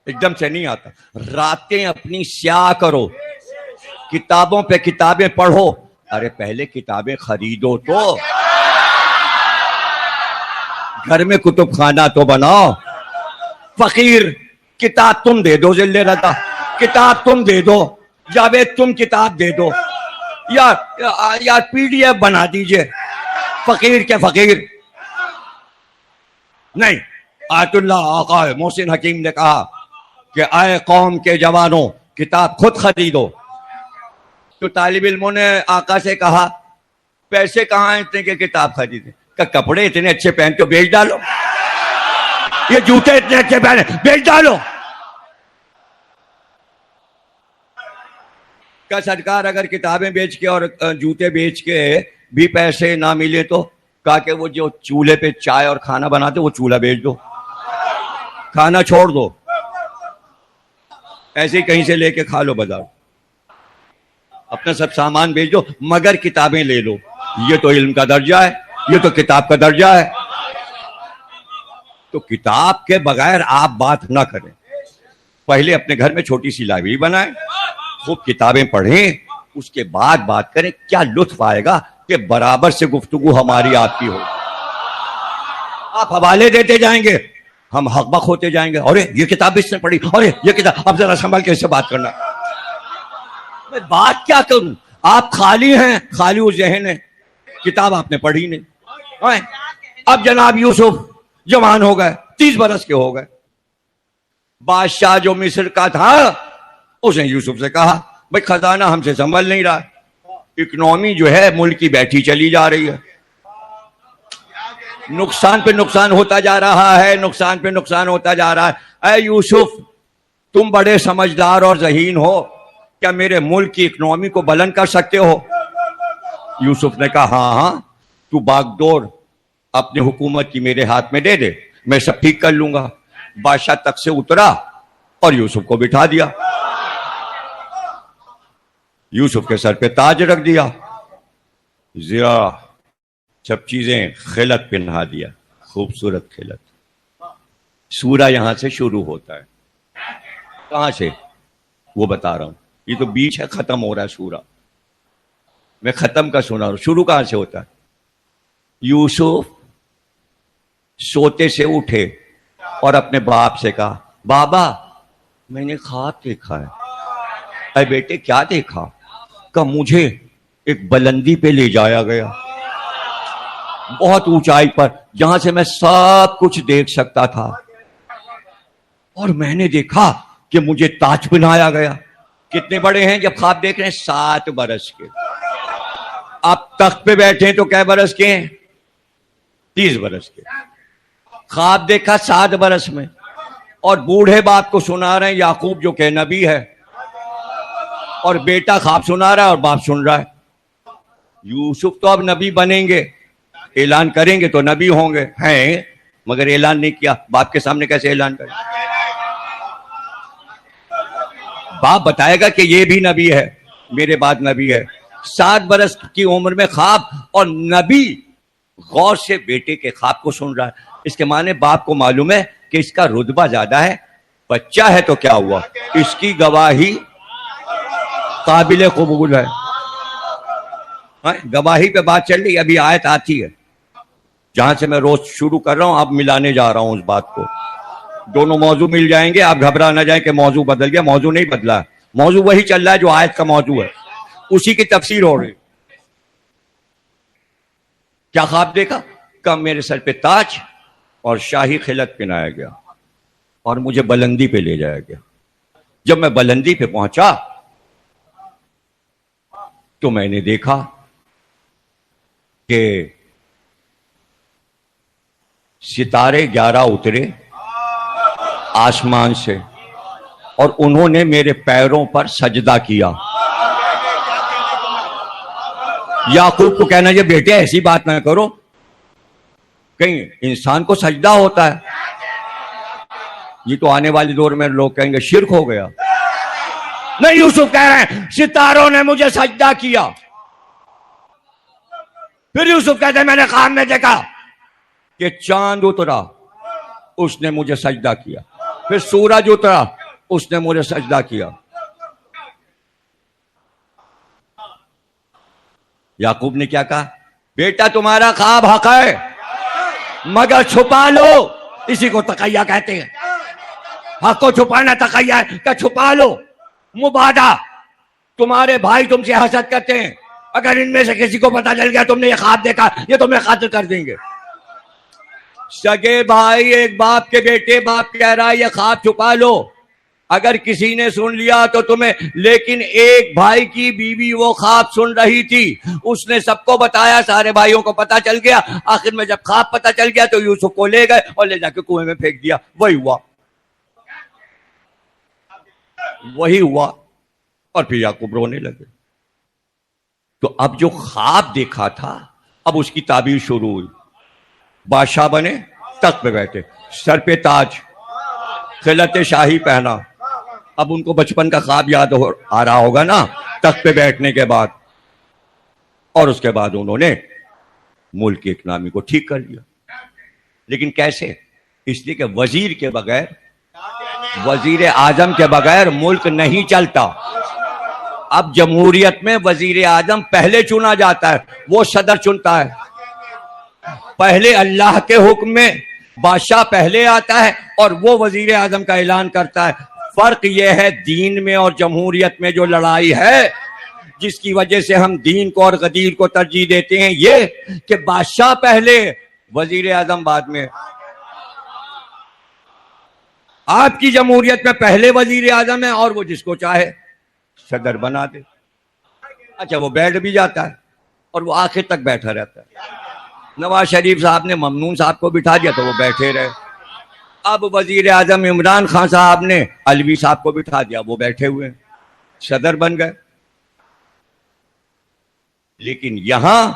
ایک دم سے نہیں آتا. راتیں اپنی سیاہ کرو, کتابوں پہ کتابیں پڑھو. ارے پہلے کتابیں خریدو, تو گھر میں کتب خانہ تو بناؤ. فقیر کتاب تم دے دو, ذل رضا کتاب تم دے دو, جاوید تم کتاب دے دو, یا پی ڈی ایف بنا دیجئے. فقیر کے فقیر نہیں. آیت اللہ آقا محسن حکیم نے کہا کہ اے قوم کے جوانوں کتاب خود خریدو. تو طالب علموں نے آقا سے کہا پیسے کہاں ہیں اتنے کہ کتاب خریدیں؟ کہ کپڑے اتنے اچھے پہنتے ہو بیچ ڈالو, یہ جوتے اتنے اچھے پہنے بیچ ڈالو. کہ سرکار اگر کتابیں بیچ کے اور جوتے بیچ کے بھی پیسے نہ ملے تو؟ کہا کہ وہ جو چولہے پہ چائے اور کھانا بناتے وہ چولہا بیچ دو, کھانا چھوڑ دو, ایسے ہی کہیں سے لے کے کھا لو بازار, اپنا سب سامان بیچ دو مگر کتابیں لے لو. یہ تو علم کا درجہ ہے, یہ تو کتاب کا درجہ ہے. تو کتاب کے بغیر آپ بات نہ کریں. پہلے اپنے گھر میں چھوٹی سی لائبریری بنائیں, خوب کتابیں پڑھیں, اس کے بعد بات کریں. کیا لطف آئے گا کہ برابر سے گفتگو ہماری آپ کی ہو. آپ حوالے دیتے جائیں گے, ہم حق بق ہوتے جائیں گے. ارے یہ کتاب اس نے پڑھی, ارے یہ کتاب, اب ذرا سنبھل کے اس سے بات کرنا. میں بات کیا کروں؟ آپ خالی ہیں, خالی وہ ذہن ہے, کتاب آپ نے پڑھی نہیں. اب جناب یوسف جوان ہو گئے, 30 برس کے ہو گئے. بادشاہ جو مصر کا تھا اس نے یوسف سے کہا بھائی خزانہ ہم سے سنبھل نہیں رہا, اکنومی جو ہے ملک کی بیٹھی چلی جا رہی ہے, نقصان پہ نقصان ہوتا جا رہا ہے, نقصان پہ نقصان ہوتا جا رہا ہے. اے یوسف تم بڑے سمجھدار اور ذہین ہو, کیا میرے ملک کی اکنومی کو بلند کر سکتے ہو؟ یوسف نے کہا ہاں ہاں, تو باغ ڈور اپنی حکومت کی میرے ہاتھ میں دے دے, میں سب ٹھیک کر لوں گا. بادشاہ تخت سے اترا اور یوسف کو بٹھا دیا, یوسف کے سر پہ تاج رکھ دیا, ذرا سب چیزیں خلت پہنا دیا, خوبصورت خلت. سورہ یہاں سے شروع ہوتا ہے. کہاں سے وہ بتا رہا ہوں, یہ تو بیچ ہے, ختم ہو رہا ہے سورہ, میں ختم کا سنا رہا ہوں. شروع کہاں سے ہوتا ہے؟ یوسف سوتے سے اٹھے اور اپنے باپ سے کہا بابا میں نے خواب دیکھا ہے. اے بیٹے کیا دیکھا؟ کہ مجھے ایک بلندی پہ لے جایا گیا, بہت اونچائی پر, جہاں سے میں سب کچھ دیکھ سکتا تھا, اور میں نے دیکھا کہ مجھے تاج پہنایا گیا. کتنے بڑے ہیں جب خواب دیکھ رہے ہیں؟ 7 برس کے. آپ تخت پہ بیٹھے ہیں تو کیا برس کے ہیں؟ 30 برس کے. خواب دیکھا 7 برس میں, اور بوڑھے باپ کو سنا رہے ہیں, یعقوب جو کہ نبی ہے, اور بیٹا خواب سنا رہا ہے اور باپ سن رہا ہے. یوسف تو اب نبی بنیں گے, اعلان کریں گے تو نبی ہوں گے, ہیں مگر اعلان نہیں کیا. باپ کے سامنے کیسے اعلان کریں؟ باپ بتائے گا کہ یہ بھی نبی ہے, میرے بعد نبی ہے. 7 برس کی عمر میں خواب, اور نبی غور سے بیٹے کے خواب کو سن رہا ہے. اس کے معنی باپ کو معلوم ہے کہ اس کا رتبہ زیادہ ہے, بچہ ہے تو کیا ہوا, اس کی گواہی قابل قبول ہے. گواہی پہ بات چل رہی, ابھی آیت آتی ہے جہاں سے میں روز شروع کر رہا ہوں, اب ملانے جا رہا ہوں اس بات کو. دونوں موضوع مل جائیں گے, آپ گھبرا نہ جائیں کہ موضوع بدل گیا. موضوع نہیں بدلا ہے, موضوع وہی چل رہا ہے جو آیت کا موضوع ہے, اسی کی تفسیر ہو رہی. کیا خواب دیکھا؟ کہ میرے سر پہ تاج اور شاہی خلعت پہنایا گیا اور مجھے بلندی پہ لے جایا گیا. جب میں بلندی پہ پہنچا تو میں نے دیکھا کہ ستارے 11 اترے آسمان سے, اور انہوں نے میرے پیروں پر سجدہ کیا. یعقوب کو کہنا یہ بیٹے ایسی بات نہ کرو, کہیں انسان کو سجدہ ہوتا ہے. یہ تو آنے والے دور میں لوگ کہیں گے شرک ہو گیا. نہیں, یوسف کہہ رہے ہیں ستاروں نے مجھے سجدہ کیا. پھر یوسف کہتے ہیں میں نے خواب میں دیکھا کہ چاند اترا, اس نے مجھے سجدہ کیا. پھر سورج اترا, اس نے مجھے سجدہ کیا. یعقوب نے کیا کہا؟ بیٹا تمہارا خواب حق ہے مگر چھپا لو, اسی کو تقیہ کہتے ہیں. حق کو چھپانا تقیہ ہے, کہ چھپا لو. مبادہ, تمہارے بھائی تم سے حسد کرتے ہیں, اگر ان میں سے کسی کو پتا چل گیا تم نے یہ خواب دیکھا, یہ تمہیں قتل کر دیں گے. سگے بھائی ایک باپ کے بیٹے, باپ کہہ رہا ہے یہ خواب چھپا لو, اگر کسی نے سن لیا تو تمہیں. لیکن ایک بھائی کی بیوی وہ خواب سن رہی تھی, اس نے سب کو بتایا, سارے بھائیوں کو پتا چل گیا. آخر میں جب خواب پتا چل گیا تو یوسف کو لے گئے اور لے جا کے کنویں میں پھینک دیا. وہی ہوا اور پھر یعقوب رونے لگے. تو اب جو خواب دیکھا تھا اب اس کی تعبیر شروع ہوئی. بادشاہ بنے, تخت پہ بیٹھے, سر پہ تاج, خلعت شاہی پہنا. اب ان کو بچپن کا خواب یاد آ رہا ہوگا نا تخت پہ بیٹھنے کے بعد. اور اس کے بعد انہوں نے ملک کی اکنامی کو ٹھیک کر لیا. لیکن کیسے؟ اس لیے کہ وزیر کے بغیر, وزیر اعظم کے بغیر ملک نہیں چلتا. اب جمہوریت میں وزیر اعظم پہلے چنا جاتا ہے, وہ صدر چنتا ہے. پہلے اللہ کے حکم میں بادشاہ پہلے آتا ہے اور وہ وزیر اعظم کا اعلان کرتا ہے. فرق یہ ہے دین میں اور جمہوریت میں جو لڑائی ہے جس کی وجہ سے ہم دین کو اور غدیر کو ترجیح دیتے ہیں یہ کہ بادشاہ پہلے وزیر اعظم بعد میں. آپ کی جمہوریت میں پہلے وزیر اعظم ہے اور وہ جس کو چاہے صدر بنا دے. اچھا وہ بیٹھ بھی جاتا ہے اور وہ آخر تک بیٹھا رہتا ہے. نواز شریف صاحب نے ممنون صاحب کو بٹھا دیا تو وہ بیٹھے رہے. اب وزیر اعظم عمران خان صاحب نے علوی صاحب کو بٹھا دیا, وہ بیٹھے ہوئے صدر بن گئے. لیکن یہاں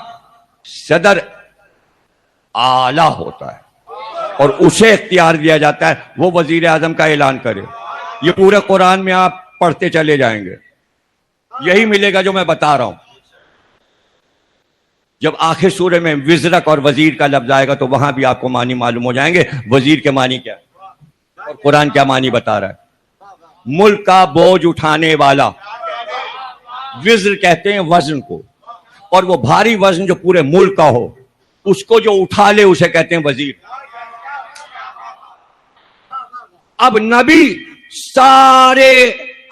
صدر اعلی ہوتا ہے اور اسے اختیار دیا جاتا ہے وہ وزیر اعظم کا اعلان کرے. یہ پورے قرآن میں آپ پڑھتے چلے جائیں گے, یہی ملے گا جو میں بتا رہا ہوں. جب آخر سورے میں وزرک اور وزیر کا لفظ آئے گا تو وہاں بھی آپ کو معنی معلوم ہو جائیں گے وزیر کے معنی کیا اور قرآن کیا معنی بتا رہا ہے. ملک کا بوجھ اٹھانے والا, وزر کہتے ہیں وزن کو, اور وہ بھاری وزن جو پورے ملک کا ہو اس کو جو اٹھا لے اسے کہتے ہیں وزیر. اب نبی سارے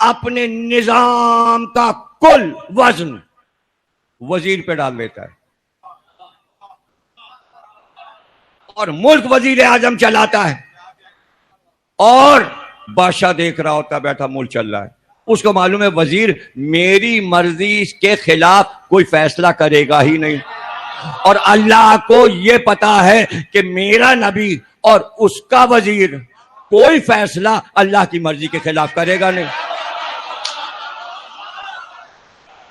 اپنے نظام کا کل وزن وزیر پہ ڈال دیتا ہے اور ملک وزیر اعظم چلاتا ہے اور بادشاہ دیکھ رہا ہوتا ہے بیٹھا ملک چل رہا ہے. اس کو معلوم ہے وزیر میری مرضی کے خلاف کوئی فیصلہ کرے گا ہی نہیں, اور اللہ کو یہ پتا ہے کہ میرا نبی اور اس کا وزیر کوئی فیصلہ اللہ کی مرضی کے خلاف کرے گا نہیں.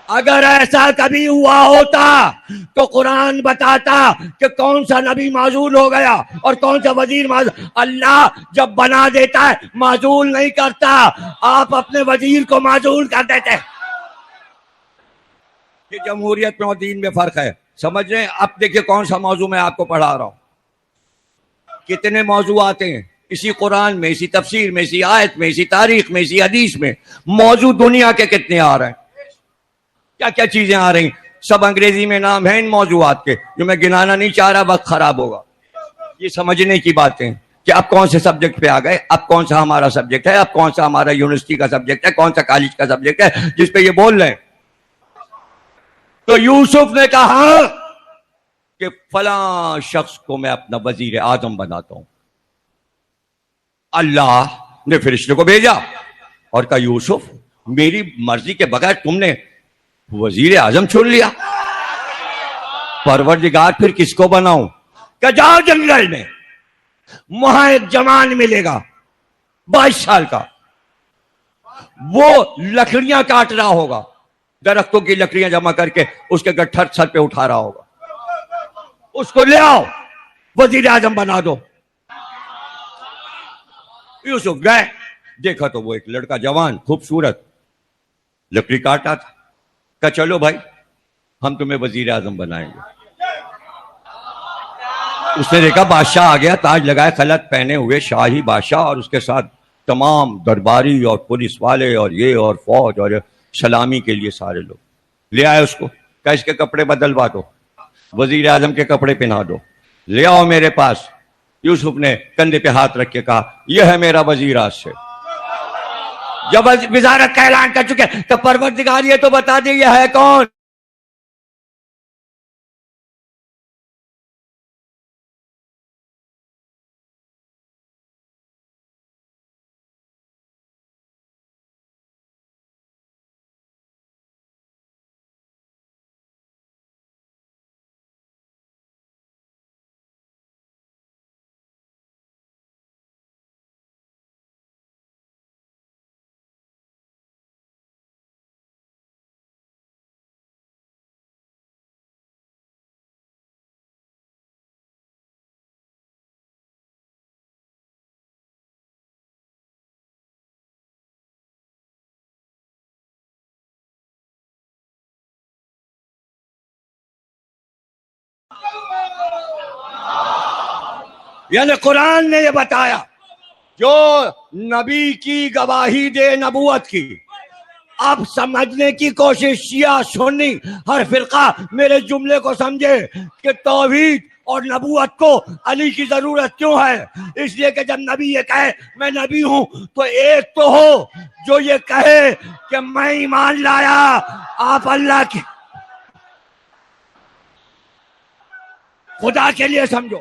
اگر ایسا کبھی ہوا ہوتا تو قرآن بتاتا کہ کون سا نبی معزول ہو گیا اور کون سا وزیر معزول. اللہ جب بنا دیتا ہے معزول نہیں کرتا, آپ اپنے وزیر کو معزول کر دیتے. یہ جمہوریت میں اور دین میں فرق ہے, سمجھ رہے ہیں؟ اب دیکھیں کون سا موضوع میں آپ کو پڑھا رہا ہوں. کتنے موضوع آتے ہیں اسی قرآن میں, اسی تفسیر میں, اسی آیت میں, اسی تاریخ میں, اسی حدیث میں. موضوع دنیا کے کتنے آ رہے ہیں, کیا کیا چیزیں آ رہی ہیں. سب انگریزی میں نام ہیں ان موضوعات کے جو میں گنانا نہیں چاہ رہا, وقت خراب ہوگا. یہ سمجھنے کی باتیں کہ اب کون سے سبجیکٹ پہ آ گئے, اب کون سا ہمارا سبجیکٹ ہے, اب کون سا ہمارا یونیورسٹی کا سبجیکٹ ہے, کون سا کالج کا سبجیکٹ ہے جس پہ یہ بول رہے ہیں. تو یوسف نے کہا کہ فلاں شخص کو میں اپنا وزیر اعظم بناتا ہوں. اللہ نے فرشتے کو بھیجا اور کہا یوسف میری مرضی کے بغیر تم نے وزیر اعظم چن لیا, پروردگار پھر کس کو بناؤں؟ کہ جاؤ جنگل میں, وہاں ایک جوان ملے گا 22 سال کا, وہ لکڑیاں کاٹ رہا ہوگا, درختوں کی لکڑیاں جمع کر کے اس کے گٹھر سر پہ اٹھا رہا ہوگا, اس کو لے آؤ وزیر اعظم بنا دو. یوسف گئے, دیکھا تو وہ ایک لڑکا جوان خوبصورت لکڑی کاٹا تھا. کہا چلو بھائی ہم تمہیں وزیر اعظم بنائیں گے. اس نے دیکھا بادشاہ آ گیا, تاج لگائے, خلعت پہنے ہوئے شاہی بادشاہ, اور اس کے ساتھ تمام درباری اور پولیس والے اور یہ اور فوج اور سلامی کے لیے سارے لوگ. لے آئے اس کو, کہا اس کے کپڑے بدلوا دو, وزیر اعظم کے کپڑے پہنا دو, لے آؤ میرے پاس. یوسف نے کندھے پہ ہاتھ رکھ کے کہا یہ ہے میرا وزیر آج سے. جب وزارت کا اعلان کر چکے تو پروردگار یہ تو بتا دے یہ ہے کون. یعنی قرآن نے یہ بتایا جو نبی کی گواہی دے نبوت کی. اب سمجھنے کی کوشش شیعہ سنی ہر فرقہ میرے جملے کو سمجھے کہ توحید اور نبوت کو علی کی ضرورت کیوں ہے؟ اس لیے کہ جب نبی یہ کہے میں نبی ہوں تو ایک تو ہو جو یہ کہے کہ میں ایمان لایا آپ اللہ کے خدا کے لیے سمجھو.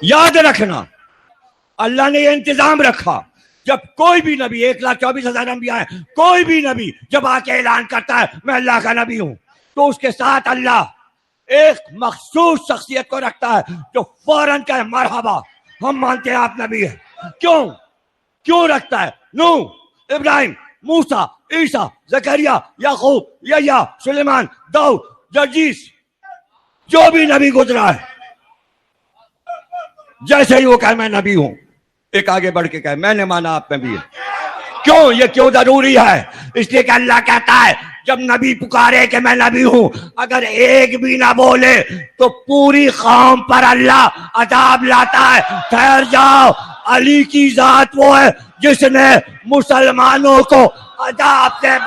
یاد رکھنا اللہ نے یہ انتظام رکھا جب کوئی بھی نبی 1,24,000 انبیاء ہیں کوئی بھی نبی جب آ کے اعلان کرتا ہے میں اللہ کا نبی ہوں تو اس کے ساتھ اللہ ایک مخصوص شخصیت کو رکھتا ہے جو فوراً کہے مرحبا ہم مانتے ہیں آپ نبی ہیں. کیوں رکھتا ہے؟ نوح، ابراہیم، موسیٰ، عیسیٰ، زکریا، یعقوب، یحییٰ، سلیمان، داؤد، جرجیس، جو بھی نبی گزرا ہے جیسے ہی وہ کہے میں نبی ہوں ایک آگے بڑھ کے کہے میں نے مانا آپ نبی ہیں. یہ کیوں ضروری ہے؟ اس لیے کہ اللہ کہتا ہے جب نبی پکارے کہ میں نبی ہوں اگر ایک بھی نہ بولے تو پوری قوم پر اللہ عذاب لاتا ہے. ٹھہر جاؤ، علی کی ذات وہ ہے جس نے مسلمانوں کو عذاب سے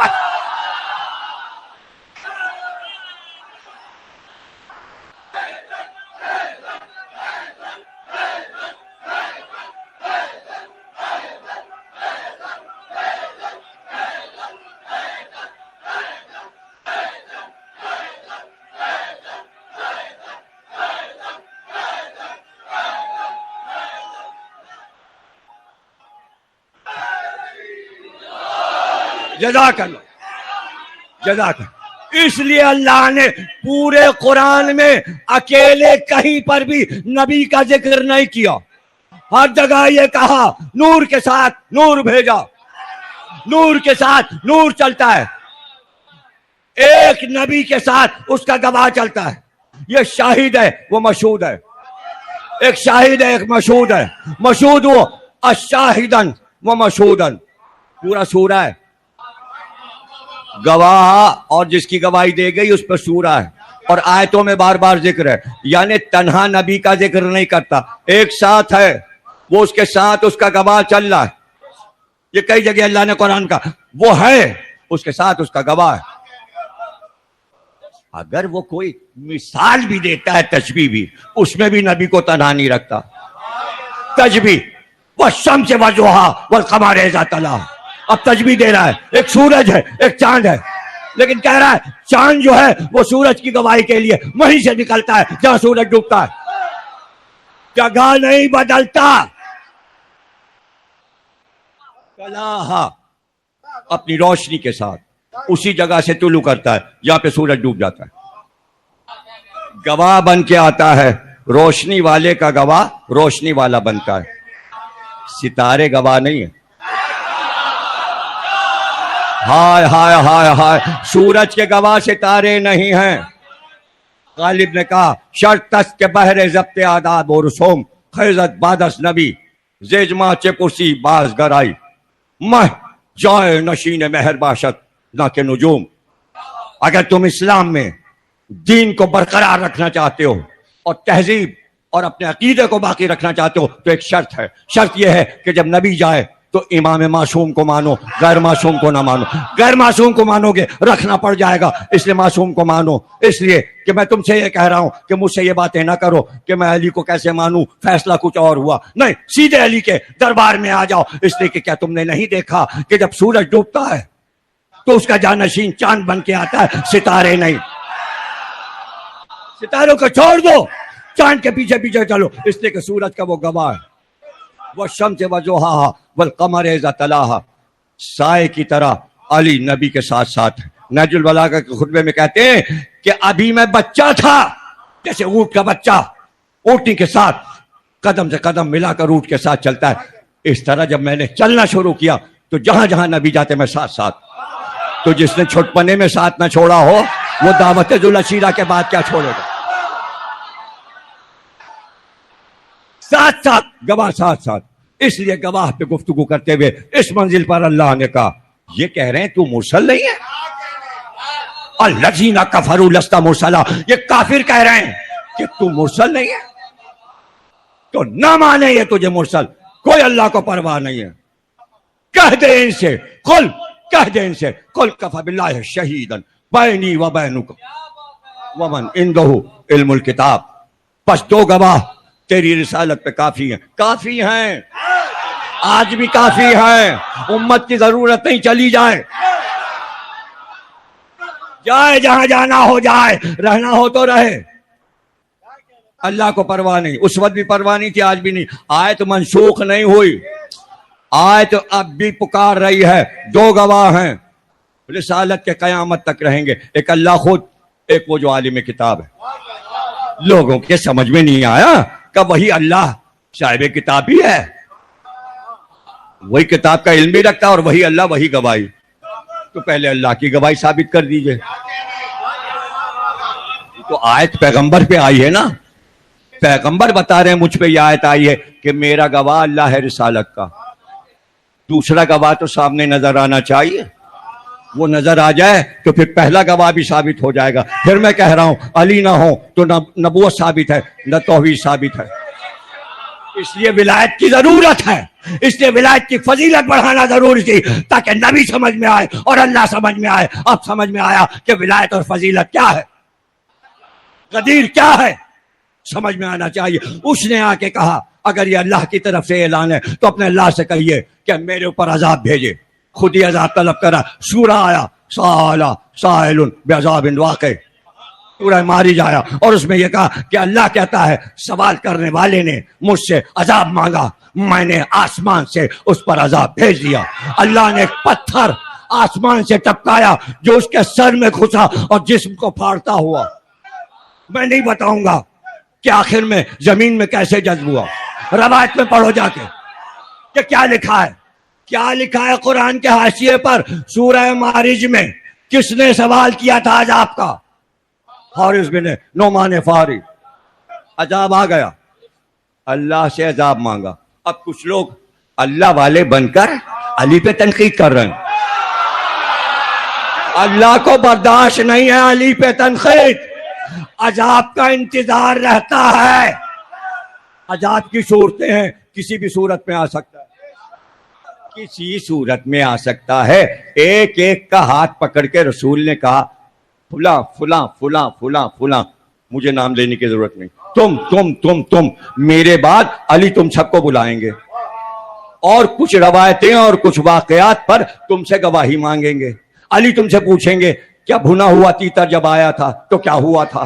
جزاک اللہ. اس لیے اللہ نے پورے قرآن میں اکیلے کہیں پر بھی نبی کا ذکر نہیں کیا. ہر جگہ یہ کہا نور کے ساتھ نور بھیجا، نور کے ساتھ نور چلتا ہے، ایک نبی کے ساتھ اس کا گواہ چلتا ہے. یہ شاہد ہے وہ مشہود ہے، ایک شاہد ہے ایک مشہود ہے. مشہود وہ الشاہدن و مشہودن پورا سورہ ہے. گواہ اور جس کی گواہی دے گئی اس پر سورہ ہے اور آیتوں میں بار بار ذکر ہے. یعنی تنہا نبی کا ذکر نہیں کرتا، ایک ساتھ ہے وہ اس کے ساتھ اس کا گواہ چل رہا ہے. یہ کئی جگہ اللہ نے قرآن کا وہ ہے اس کے ساتھ اس کا گواہ ہے. اگر وہ کوئی مثال بھی دیتا ہے تشبیہ بھی اس میں بھی نبی کو تنہا نہیں رکھتا. تشبیہ والشمس وضحاہا والقمر اذا تلاہا، اب تشبیہ دے رہا ہے ایک سورج ہے ایک چاند ہے لیکن کہہ رہا ہے چاند جو ہے وہ سورج کی گواہی کے لیے وہیں سے نکلتا ہے جہاں سورج ڈوبتا ہے، جگہ نہیں بدلتا. تلاہا اپنی روشنی کے ساتھ اسی جگہ سے طلوع کرتا ہے جہاں پہ سورج ڈوب جاتا ہے. گواہ بن کے آتا ہے، روشنی والے کا گواہ روشنی والا بنتا ہے. ستارے گواہ نہیں ہیں. ہائے ہائے ہائے ہائے، سورج کے گواہ ستارے نہیں ہیں. غالب نے کہا شرطست کے بہر ضبط آداب و رسوم خیزت بادس نبی زیجما چپرسی باز گرائی مہ جائے نشین مہر باشد نہ کہ نجوم. اگر تم اسلام میں دین کو برقرار رکھنا چاہتے ہو اور تہذیب اور اپنے عقیدے کو باقی رکھنا چاہتے ہو تو ایک شرط ہے. شرط یہ ہے کہ جب نبی جائے تو امام معصوم کو مانو، غیر معصوم کو نہ مانو. غیر معصوم کو مانو گے رکھنا پڑ جائے گا، اس لیے معصوم کو مانو. اس لیے کہ میں تم سے یہ کہہ رہا ہوں کہ مجھ سے یہ باتیں نہ کرو کہ میں علی کو کیسے مانوں، فیصلہ کچھ اور ہوا. نہیں، سیدھے علی کے دربار میں آ جاؤ. اس لیے کہ کیا تم نے نہیں دیکھا کہ جب سورج ڈوبتا ہے تو اس کا جانشین چاند بن کے آتا ہے، ستارے نہیں. ستاروں کو چھوڑ دو، چاند کے پیچھے پیچھے چلو، اس لیے کہ سورج کا وہ گواہ ہے. والشمس وضحاہا والقمر اذا تلاہا، سائے کی طرح علی نبی کے ساتھ ساتھ ہے. نہج البلاغہ کے خطبے میں کہتے ہیں کہ ابھی میں بچہ تھا، جیسے اونٹ کا بچہ اونٹنی کے ساتھ قدم سے قدم ملا کر اونٹ کے ساتھ چلتا ہے، اس طرح جب میں نے چلنا شروع کیا تو جہاں جہاں نبی جاتے میں ساتھ ساتھ. تو جس نے چھٹپنے میں ساتھ نہ چھوڑا ہو وہ دعوت ذوالعشیرہ کے بعد کیا چھوڑے گا؟ ساتھ ساتھ گواہ ساتھ ساتھ. اس لیے گواہ پہ گفتگو کرتے ہوئے اس منزل پر اللہ نے کہا یہ کہہ رہے ہیں تو مرسل نہیں ہے. الذین کفروا لست مرسلا, یہ کافر کہہ رہے ہیں کہ تو مرسل نہیں ہے, تو نہ مانے یہ تجھے مرسل. کوئی اللہ کو پرواہ نہیں ہے. کہہ دے ان سے, قل, کہہ دے ان سے, قل کفی باللہ شہیدا بینی و بینک ومن عندہ علم الکتاب. پس دو گواہ تیری رسالت پہ کافی ہیں. کافی ہیں, آج بھی کافی ہیں. امت کی ضرورت نہیں, چلی جائے, جائے جہاں جانا ہو جائے, رہنا ہو تو رہے. اللہ کو پرواہ نہیں, اس وقت بھی پرواہ نہیں تھی, آج بھی نہیں. آیت منسوخ نہیں ہوئی, آیت اب بھی پکار رہی ہے. دو گواہ ہیں, رسالت کے قیامت تک رہیں گے. ایک اللہ خود, ایک وہ جو عالم کتاب ہے. لوگوں کے سمجھ میں نہیں آیا کہ وہی اللہ صاحب کتاب ہی ہے, وہی کتاب کا علم بھی رکھتا اور وہی اللہ, وہی گواہی. تو پہلے اللہ کی گواہی ثابت کر دیجئے. تو آیت پیغمبر پہ آئی ہے نا, پیغمبر بتا رہے ہیں مجھ پہ یہ آیت آئی ہے کہ میرا گواہ اللہ ہے رسالت کا. دوسرا گواہ تو سامنے نظر آنا چاہیے, وہ نظر آ جائے تو پھر پہلا گواہ بھی ثابت ہو جائے گا. پھر میں کہہ رہا ہوں علی نہ ہو تو نہ نبوت ثابت ہے, نہ توحید ثابت ہے. اس لیے ولایت کی ضرورت ہے, اس لیے ولایت کی فضیلت بڑھانا ضروری تھی تاکہ نبی سمجھ میں آئے اور اللہ سمجھ میں آئے. اب سمجھ میں آیا کہ ولایت اور فضیلت کیا ہے, غدیر کیا ہے, سمجھ میں آنا چاہیے. اس نے آ کے کہا اگر یہ اللہ کی طرف سے اعلان ہے تو اپنے اللہ سے کہیے کہ میرے اوپر عذاب بھیجے. خود ہی عذاب طلب کرا. سورہ آیا سالا سائل بعذاب واقع, سورہ مارج آیا اور اس میں یہ کہا کہ اللہ کہتا ہے سوال کرنے والے نے مجھ سے عذاب مانگا, میں نے آسمان سے اس پر عذاب بھیج دیا. اللہ نے ایک پتھر آسمان سے ٹپکایا جو اس کے سر میں گھسا اور جسم کو پھاڑتا ہوا. میں نہیں بتاؤں گا کہ آخر میں زمین میں کیسے جذب ہوا. روایت میں پڑھو جا کے کہ کیا لکھا ہے, کیا لکھا ہے قرآن کے حاشیے پر. سورہ مارج میں کس نے سوال کیا تھا عذاب کا؟ حارث بن نعمان فہری. عذاب آ گیا, اللہ سے عذاب مانگا. اب کچھ لوگ اللہ والے بن کر علی پہ تنقید کر رہے ہیں. اللہ کو برداشت نہیں ہے علی پہ تنقید, عذاب کا انتظار رہتا ہے. عذاب کی صورتیں ہیں, کسی بھی صورت میں آ سکتا ہے, کسی صورت میں آ سکتا ہے. ایک ایک کا ہاتھ پکڑ کے رسول نے کہا فلاں فلاں فلاں فلاں فلاں, مجھے نام لینے کی ضرورت نہیں, تم میرے بعد علی تم سب کو بلائیں گے اور کچھ روایتیں اور کچھ واقعات پر تم سے گواہی مانگیں گے. علی تم سے پوچھیں گے کیا بھنا ہوا تیتر جب آیا تھا تو کیا ہوا تھا,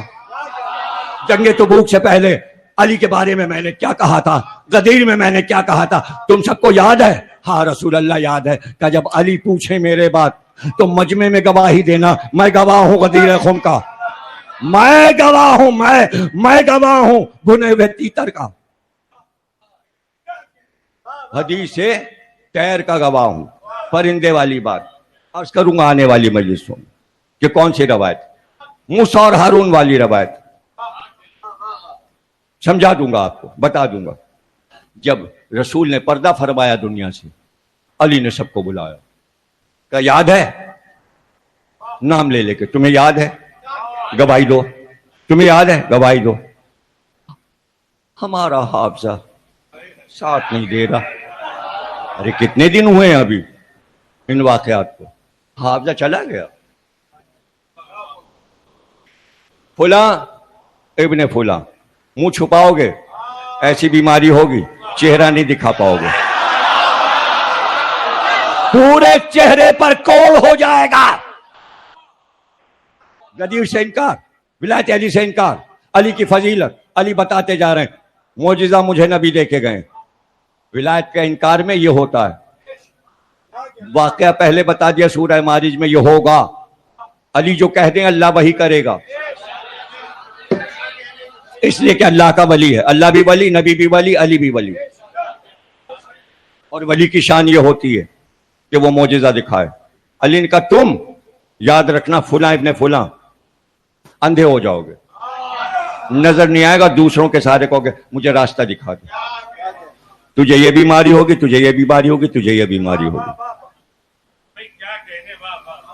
جنگ تبوک سے پہلے علی کے بارے میں میں نے کیا کہا تھا, غدیر میں میں نے کیا کہا تھا, تم سب کو یاد ہے؟ ہاں رسول اللہ یاد ہے. کہ جب علی پوچھے میرے بات تو مجمع میں گواہی دینا, میں گواہ ہوں غدیر خم کا, میں گواہ ہوں, میں گواہ ہوں بھنے ہوئے تیتر کا, حدیث سے طیر کا گواہ ہوں, پرندے والی بات عرض کروں گا آنے والی مجلسوں میں کہ کون سی روایت, موسیٰ اور ہارون والی روایت سمجھا دوں گا آپ کو, بتا دوں گا. جب رسول نے پردہ فرمایا دنیا سے, علی نے سب کو بلایا, کہا یاد ہے, نام لے لے کے, تمہیں یاد ہے گواہی دو, تمہیں یاد ہے گواہی دو. ہمارا حافظہ ساتھ نہیں دے رہا. ارے کتنے دن ہوئے ہیں ابھی ان واقعات کو, حافظہ چلا گیا. فلاں ابن فلاں, منہ چھپاؤ گے ایسی بیماری ہوگی, چہرہ نہیں دکھا پاؤ گے, پورے چہرے پر کوڑ ہو جائے گا. غدیر سے انکار, ولایت علی سے انکار, علی کی فضیلت علی بتاتے جا رہے ہیں, معجزہ مجھے نبی دے کے گئے. ولایت کا انکار میں یہ ہوتا ہے. واقعہ پہلے بتا دیا سورہ مارج میں یہ ہوگا. علی جو کہہ دیں اللہ وہی کرے گا, اس لیے کہ اللہ کا ولی ہے. اللہ بھی ولی, نبی بھی ولی, علی بھی ولی. اور ولی کی شان یہ ہوتی ہے کہ وہ معجزہ دکھائے. علی نے کہا تم یاد رکھنا فلاں ابن فلاں, اندھے ہو جاؤ گے, نظر نہیں آئے گا, دوسروں کے سارے کہو گے مجھے راستہ دکھا دے, تجھے یہ بیماری ہوگی, تجھے یہ بیماری ہوگی, تجھے یہ بیماری ہوگی.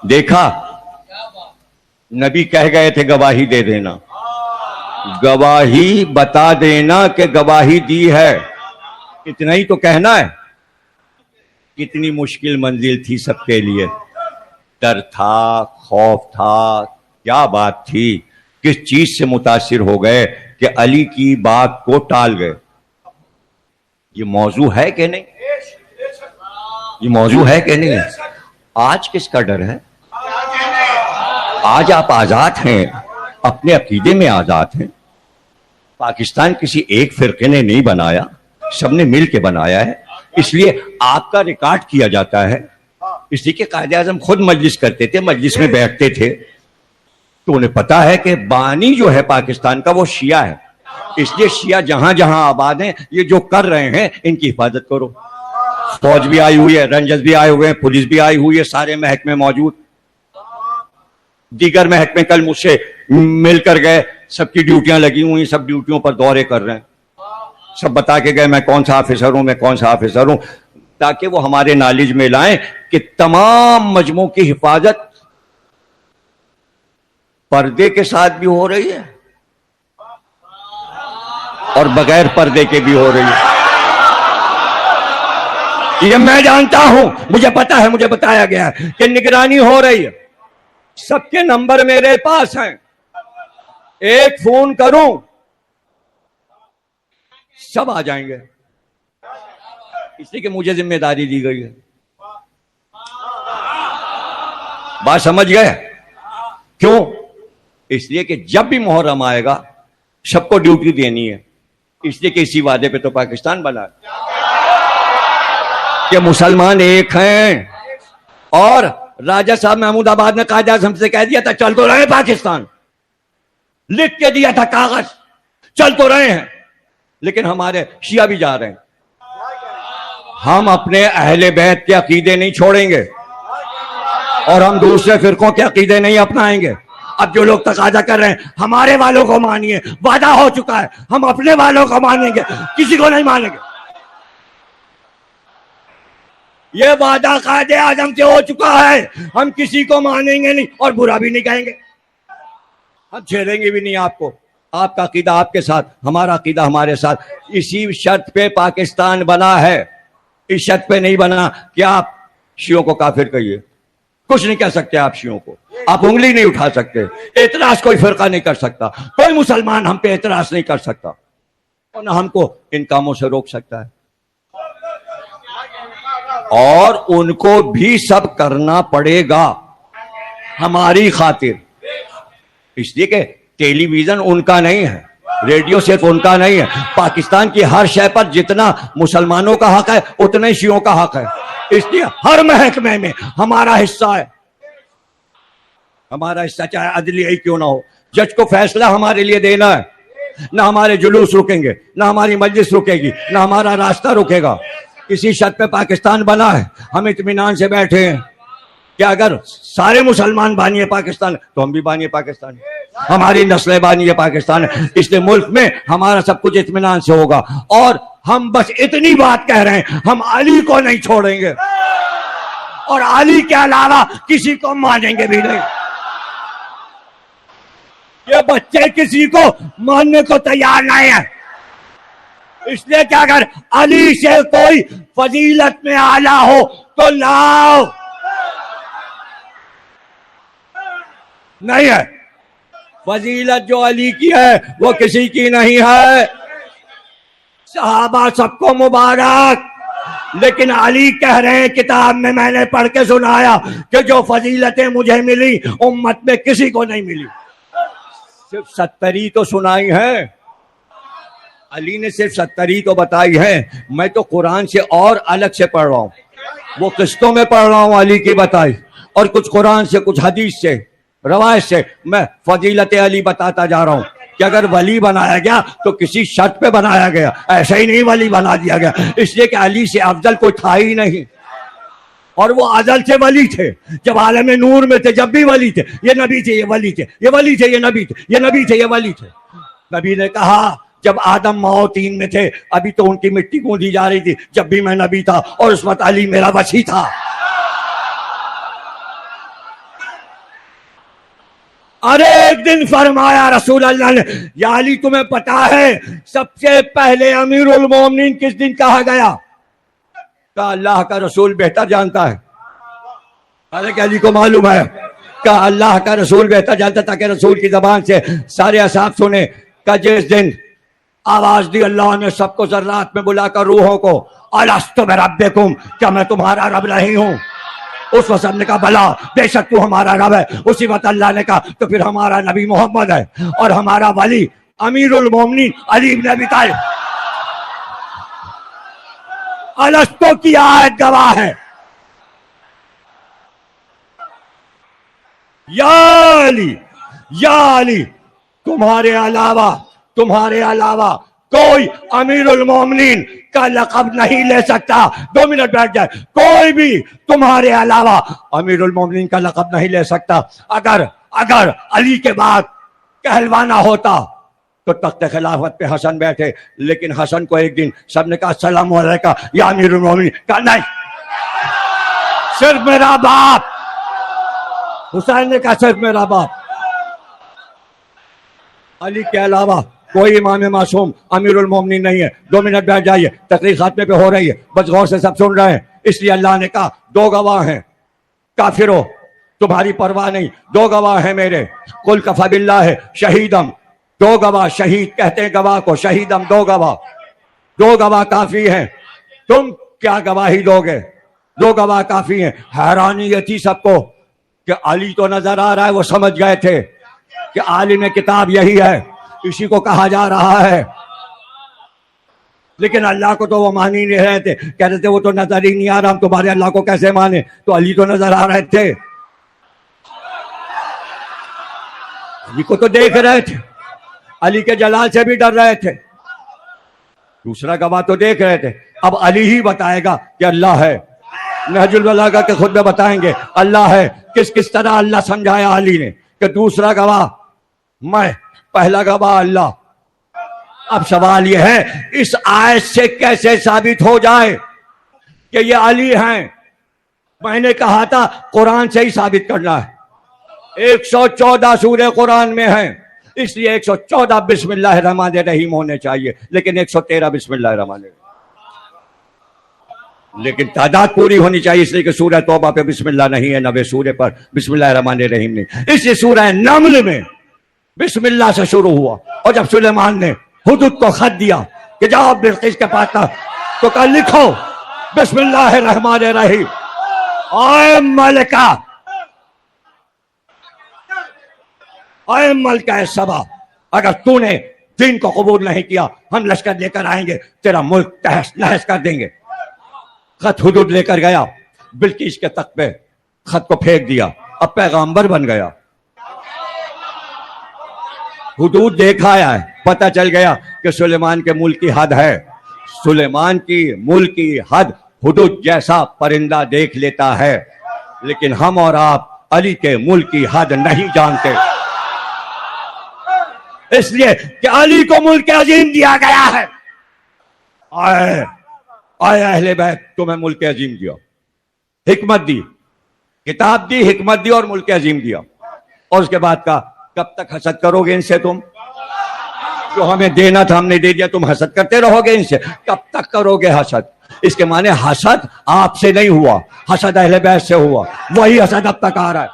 دیکھا نبی کہہ گئے تھے گواہی دے دینا, گواہی بتا دینا کہ گواہی دی ہے, اتنا ہی تو کہنا ہے. کتنی مشکل منزل تھی سب کے لیے, ڈر تھا, خوف تھا, کیا بات تھی, کس چیز سے متاثر ہو گئے کہ علی کی بات کو ٹال گئے. یہ موضوع ہے کہ نہیں, یہ موضوع ہے کہ نہیں. آج کس کا ڈر ہے؟ آج آپ آزاد ہیں, اپنے عقیدے میں آزاد ہیں. پاکستان کسی ایک فرقے نے نہیں بنایا, سب نے مل کے بنایا ہے. اس لیے آپ کا ریکارڈ کیا جاتا ہے. اس لیے کہ قائد اعظم خود مجلس کرتے تھے, مجلس میں بیٹھتے تھے, تو انہیں پتا ہے کہ بانی جو ہے پاکستان کا وہ شیعہ ہے. اس لیے شیعہ جہاں جہاں آباد ہیں, یہ جو کر رہے ہیں ان کی حفاظت کرو. فوج بھی آئی ہوئی ہے, رینجرز بھی آئے ہوئے ہیں, پولیس بھی آئی ہوئی ہے, سارے محکمے موجود. دیگر محکمے کل مجھ سے مل کر گئے, سب کی ڈیوٹیاں لگی ہوئی, سب ڈیوٹیوں پر دورے کر رہے ہیں, سب بتا کے گئے میں کون سا آفیسر ہوں, میں کون سا آفیسر ہوں, تاکہ وہ ہمارے نالج میں لائیں کہ تمام مجموعوں کی حفاظت پردے کے ساتھ بھی ہو رہی ہے اور بغیر پردے کے بھی ہو رہی ہے. یہ میں جانتا ہوں, مجھے پتا ہے, مجھے بتایا گیا ہے کہ نگرانی ہو رہی ہے. سب کے نمبر میرے پاس ہیں, ایک فون کروں سب آ جائیں گے, اس لیے کہ مجھے ذمہ داری دی گئی ہے. بات سمجھ گئے؟ کیوں؟ اس لیے کہ جب بھی محرم آئے گا سب کو ڈیوٹی دینی ہے. اس لیے کہ اسی وعدے پہ تو پاکستان بنا کہ مسلمان ایک ہیں. اور راجہ صاحب محمود آباد نے قائد اعظم سے کہہ دیا تھا چل تو رہے پاکستان, لکھ کے دیا تھا کاغذ, چل تو رہے ہیں, لیکن ہمارے شیعہ بھی جا رہے ہیں. ہم اپنے اہل بیت کے عقیدے نہیں چھوڑیں گے اور ہم دوسرے فرقوں کے عقیدے نہیں اپنائیں گے. اب جو لوگ تقاضا کر رہے ہیں ہمارے والوں کو مانیے, وعدہ ہو چکا ہے, ہم اپنے والوں کو مانیں گے, کسی کو نہیں مانیں گے. یہ وعدہ قائد اعظم سے ہو چکا ہے, ہم کسی کو مانیں گے نہیں اور برا بھی نہیں کہیں گے, ہم چھیڑیں گے بھی نہیں آپ کو. آپ کا عقیدہ آپ کے ساتھ, ہمارا عقیدہ ہمارے ساتھ. اسی شرط پہ پاکستان بنا ہے, اس شرط پہ نہیں بنا کہ آپ شیعوں کو کافر کہیے. کچھ نہیں کہہ سکتے آپ شیعوں کو, آپ انگلی نہیں اٹھا سکتے, اعتراض کوئی فرقہ نہیں کر سکتا, کوئی مسلمان ہم پہ اعتراض نہیں کر سکتا, اور نہ ہم کو ان کاموں سے روک سکتا ہے. اور ان کو بھی سب کرنا پڑے گا ہماری خاطر. اس لیے کہ ٹیلی ویژن ان کا نہیں ہے, ریڈیو صرف ان کا نہیں ہے. پاکستان کی ہر شے پر جتنا مسلمانوں کا حق ہے اتنے شیعوں کا حق ہے. اس لیے ہر محکمے میں ہمارا حصہ ہے, ہمارا حصہ چاہے عدلیہ ہی کیوں نہ ہو. جج کو فیصلہ ہمارے لیے دینا ہے, نہ ہمارے جلوس رکیں گے, نہ ہماری مجلس رکے گی, نہ ہمارا راستہ رکے گا. اسی شرط پہ پاکستان بنا ہے. ہم اطمینان سے بیٹھے ہیں کہ اگر سارے مسلمان بانیے پاکستان تو ہم بھی بانیے پاکستان, ہماری نسلیں بانیے پاکستان ہے. اس لیے ملک میں ہمارا سب کچھ اطمینان سے ہوگا. اور ہم بس اتنی بات کہہ رہے ہیں, ہم علی کو نہیں چھوڑیں گے اور علی کے علاوہ کسی کو مانیں گے بھی نہیں. یہ بچے کسی کو ماننے کو تیار نہیں ہیں. اس لیے کہ اگر علی سے کوئی فضیلت میں اعلیٰ ہو تو لاؤ, نہیں ہے. فضیلت جو علی کی ہے وہ کسی کی نہیں ہے. صحابہ سب کو مبارک, لیکن علی کہہ رہے ہیں کتاب میں نے پڑھ کے سنایا کہ جو فضیلتیں مجھے ملی امت میں کسی کو نہیں ملی. صرف 70 تو سنائی ہے, علی نے صرف 70 تو بتائی ہے. میں تو قرآن سے اور الگ سے پڑھ رہا ہوں, وہ قسطوں میں پڑھ رہا ہوں علی کی بتائی, اور کچھ قرآن سے, کچھ حدیث سے, روایت سے میں فضیلت علی بتاتا جا رہا ہوں کہ اگر ولی بنایا گیا تو کسی شرط پہ بنایا گیا, ایسا ہی نہیں ولی بنا دیا گیا. اس لیے کہ علی سے افضل کوئی تھا ہی نہیں, اور وہ ازل سے ولی تھے. جب عالم نور میں تھے جب بھی ولی تھے. یہ نبی تھے, یہ ولی تھے, یہ ولی تھے, یہ نبی تھے, یہ نبی تھے, یہ ولی تھے. نبی نے کہا جب آدم ماؤ تین میں تھے ابھی تو ان کی مٹی گوندی جا رہی تھی, جب بھی میں نبی تھا اور اس وقت علی میرا وصی تھا. ارے ایک دن فرمایا رسول اللہ نے، یا علی تمہیں پتا ہے سب سے پہلے امیر المومنین کس دن کہا گیا؟ کہا اللہ کا رسول بہتر جانتا ہے. حالانکہ علی کو معلوم ہے. کہا اللہ کا رسول بہتر جانتا تاکہ رسول کی زبان سے سارے اصحاب سنے. کہ جس دن آواز دی اللہ نے سب کو ذرات میں بلا کر روحوں کو، الستو بربکم، کیا میں تمہارا رب نہیں ہوں؟ اس وقت نے کہا بلا بے شک تو ہمارا رب ہے. اسی وقت اللہ نے کہا تو پھر ہمارا نبی محمد ہے اور ہمارا ولی امیر المومنین علی بن ابی طالب. الستو کی آیت گواہ ہے. یا علی تمہارے علاوہ کوئی امیر المومنین کا لقب نہیں لے سکتا. 2 منٹ بیٹھ جائے. کوئی بھی تمہارے علاوہ امیر المومنین کا لقب نہیں لے سکتا. اگر علی کے بعد کہلوانا ہوتا تو تخت خلافت پہ حسن بیٹھے، لیکن حسن کو ایک دن سب نے کہا السلام علیکم یا امیر المومنین. کہا نہیں، صرف میرا باپ. حسین نے کہا صرف میرا باپ. علی کے علاوہ کوئی امام معصوم امیر المومنین نہیں ہے. 2 منٹ بیٹھ جائیے، تقریر خاتمے پہ ہو رہی ہے، بس غور سے سب سن رہے ہیں. اس لیے اللہ نے کہا 2 گواہ ہیں. کافرو تمہاری پرواہ نہیں، 2 گواہ ہیں میرے. قل کفی باللہ شہیدم، 2 گواہ. شہید کہتے ہیں گواہ کو، شہیدم 2 گواہ. 2 گواہ کافی ہیں. تم کیا گواہی دو گے؟ 2 گواہ کافی ہیں. حیرانی یہ تھی سب کو کہ علی تو نظر آ رہا ہے، وہ سمجھ گئے تھے کہ عالم کتاب یہی ہے، اسی کو کہا جا رہا ہے. لیکن اللہ کو تو وہ مان ہی نہیں رہے تھے. کہہ رہے تھے وہ تو نظر ہی نہیں آ رہا، ہم تمہارے اللہ کو کیسے مانے؟ تو علی تو نظر آ رہے تھے، علی کو تو دیکھ رہے تھے، علی کے جلال سے بھی ڈر رہے تھے. دوسرا گواہ تو دیکھ رہے تھے. اب علی ہی بتائے گا کہ اللہ ہے. نہج البلاغہ کے خطبے بتائیں گے اللہ ہے. کس طرح اللہ سمجھایا علی نے کہ دوسرا گواہ میں، پہلا گواہ اللہ. اب سوال یہ ہے اس آیت سے کیسے ثابت ہو جائے کہ یہ علی ہیں؟ میں نے کہا تھا قرآن سے ہی ثابت کرنا ہے. 114 سورہ قرآن میں ہیں، اس لیے 114 بسم اللہ الرحمن الرحیم ہونے چاہیے، لیکن 113 بسم اللہ الرحمن الرحیم. لیکن تعداد پوری ہونی چاہیے، اس لیے کہ سورہ توبہ پہ بسم اللہ نہیں ہے، 90 سورہ پر بسم اللہ الرحمن الرحیم نہیں. اس لیے سورہ نمل میں بسم اللہ سے شروع ہوا. اور جب سلیمان نے حدود کو خط دیا کہ جاؤ بلقیس کے پاس تو کہا لکھو بسم اللہ الرحمن الرحیم. اے ملکہ، اے ملکہ سبا، اگر تو نے دین کو قبول نہیں کیا ہم لشکر لے کر آئیں گے، تیرا ملک تہس نہس کر دیں گے. خط حدود لے کر گیا، بلقیس کے تخت پہ خط کو پھینک دیا. اب پیغامبر بن گیا. حدود دیکھا ہے، پتہ چل گیا کہ سلیمان کے ملک کی حد ہے. سلیمان کی ملک کی حد حدود جیسا پرندہ دیکھ لیتا ہے، لیکن ہم اور آپ علی کے ملک کی حد نہیں جانتے. اس لیے کہ علی کو ملک عظیم دیا گیا ہے. آئے اہل بیت تمہیں ملک عظیم دیا، حکمت دی، کتاب دی، حکمت دی اور ملک عظیم دیا. اور اس کے بعد کہا کب تک حسد کرو گے ان سے؟ تم جو ہمیں دینا تھا ہم نے دے دیا، تم حسد کرتے رہو گے ان سے، کب تک کرو گے حسد؟ اس کے معنی حسد آپ سے نہیں ہوا، حسد اہل بیت سے ہوا. وہی حسد اب تک آ رہا ہے.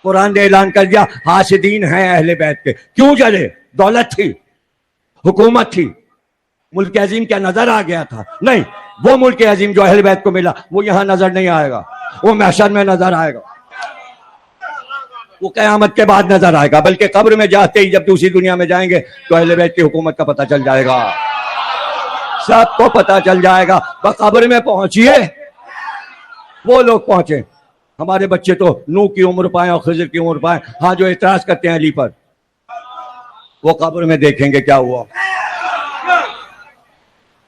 قرآن نے اعلان کر دیا حاسدین ہیں اہل بیت کے. کیوں جلے؟ دولت تھی، حکومت تھی. ملک عظیم کیا نظر آ گیا تھا؟ نہیں. وہ ملک عظیم جو اہل بیت کو ملا وہ یہاں نظر نہیں آئے گا، وہ محشر میں نظر آئے گا، وہ قیامت کے بعد نظر آئے گا. بلکہ قبر میں جاتے ہی جب دوسری دنیا میں جائیں گے تو اہل بیت کی حکومت کا پتہ چل جائے گا، سب کو پتہ چل جائے گا. بس قبر میں پہنچیے، وہ لوگ پہنچے. ہمارے بچے تو نوح کی عمر پائیں اور خضر کی عمر پائیں. ہاں جو اعتراض کرتے ہیں علی پر، وہ قبر میں دیکھیں گے کیا ہوا.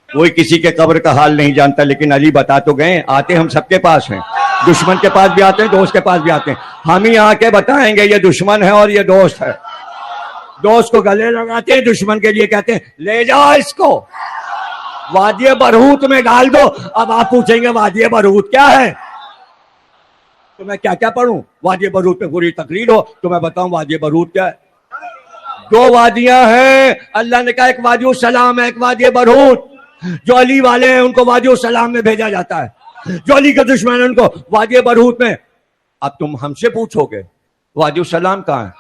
کوئی کسی کے قبر کا حال نہیں جانتا، لیکن علی بتا تو گئے. آتے ہم سب کے پاس ہیں، دشمن کے پاس بھی آتے ہیں، دوست کے پاس بھی آتے ہیں. ہم ہی آ کے بتائیں گے یہ دشمن ہے اور یہ دوست ہے. دوست کو گلے لگاتے ہیں، دشمن کے لیے کہتے ہیں لے جاؤ اس کو وادی برہوت میں ڈال دو. اب آپ پوچھیں گے وادی برہوت کیا ہے؟ تو میں کیا کیا پڑھوں؟ وادی برود پہ پوری تقریر ہو تو میں بتاؤں وادی برود کیا ہے؟ 2 وادیاں ہیں، اللہ نے کہا ایک وادی السلام ہے، ایک وادی برود. جو علی والے ہیں ان کو وادی السلام میں بھیجا جاتا ہے، جو علی کے دشمن ہیں ان کو وادی برود میں. اب تم ہم سے پوچھو گے وادی السلام کہاں ہے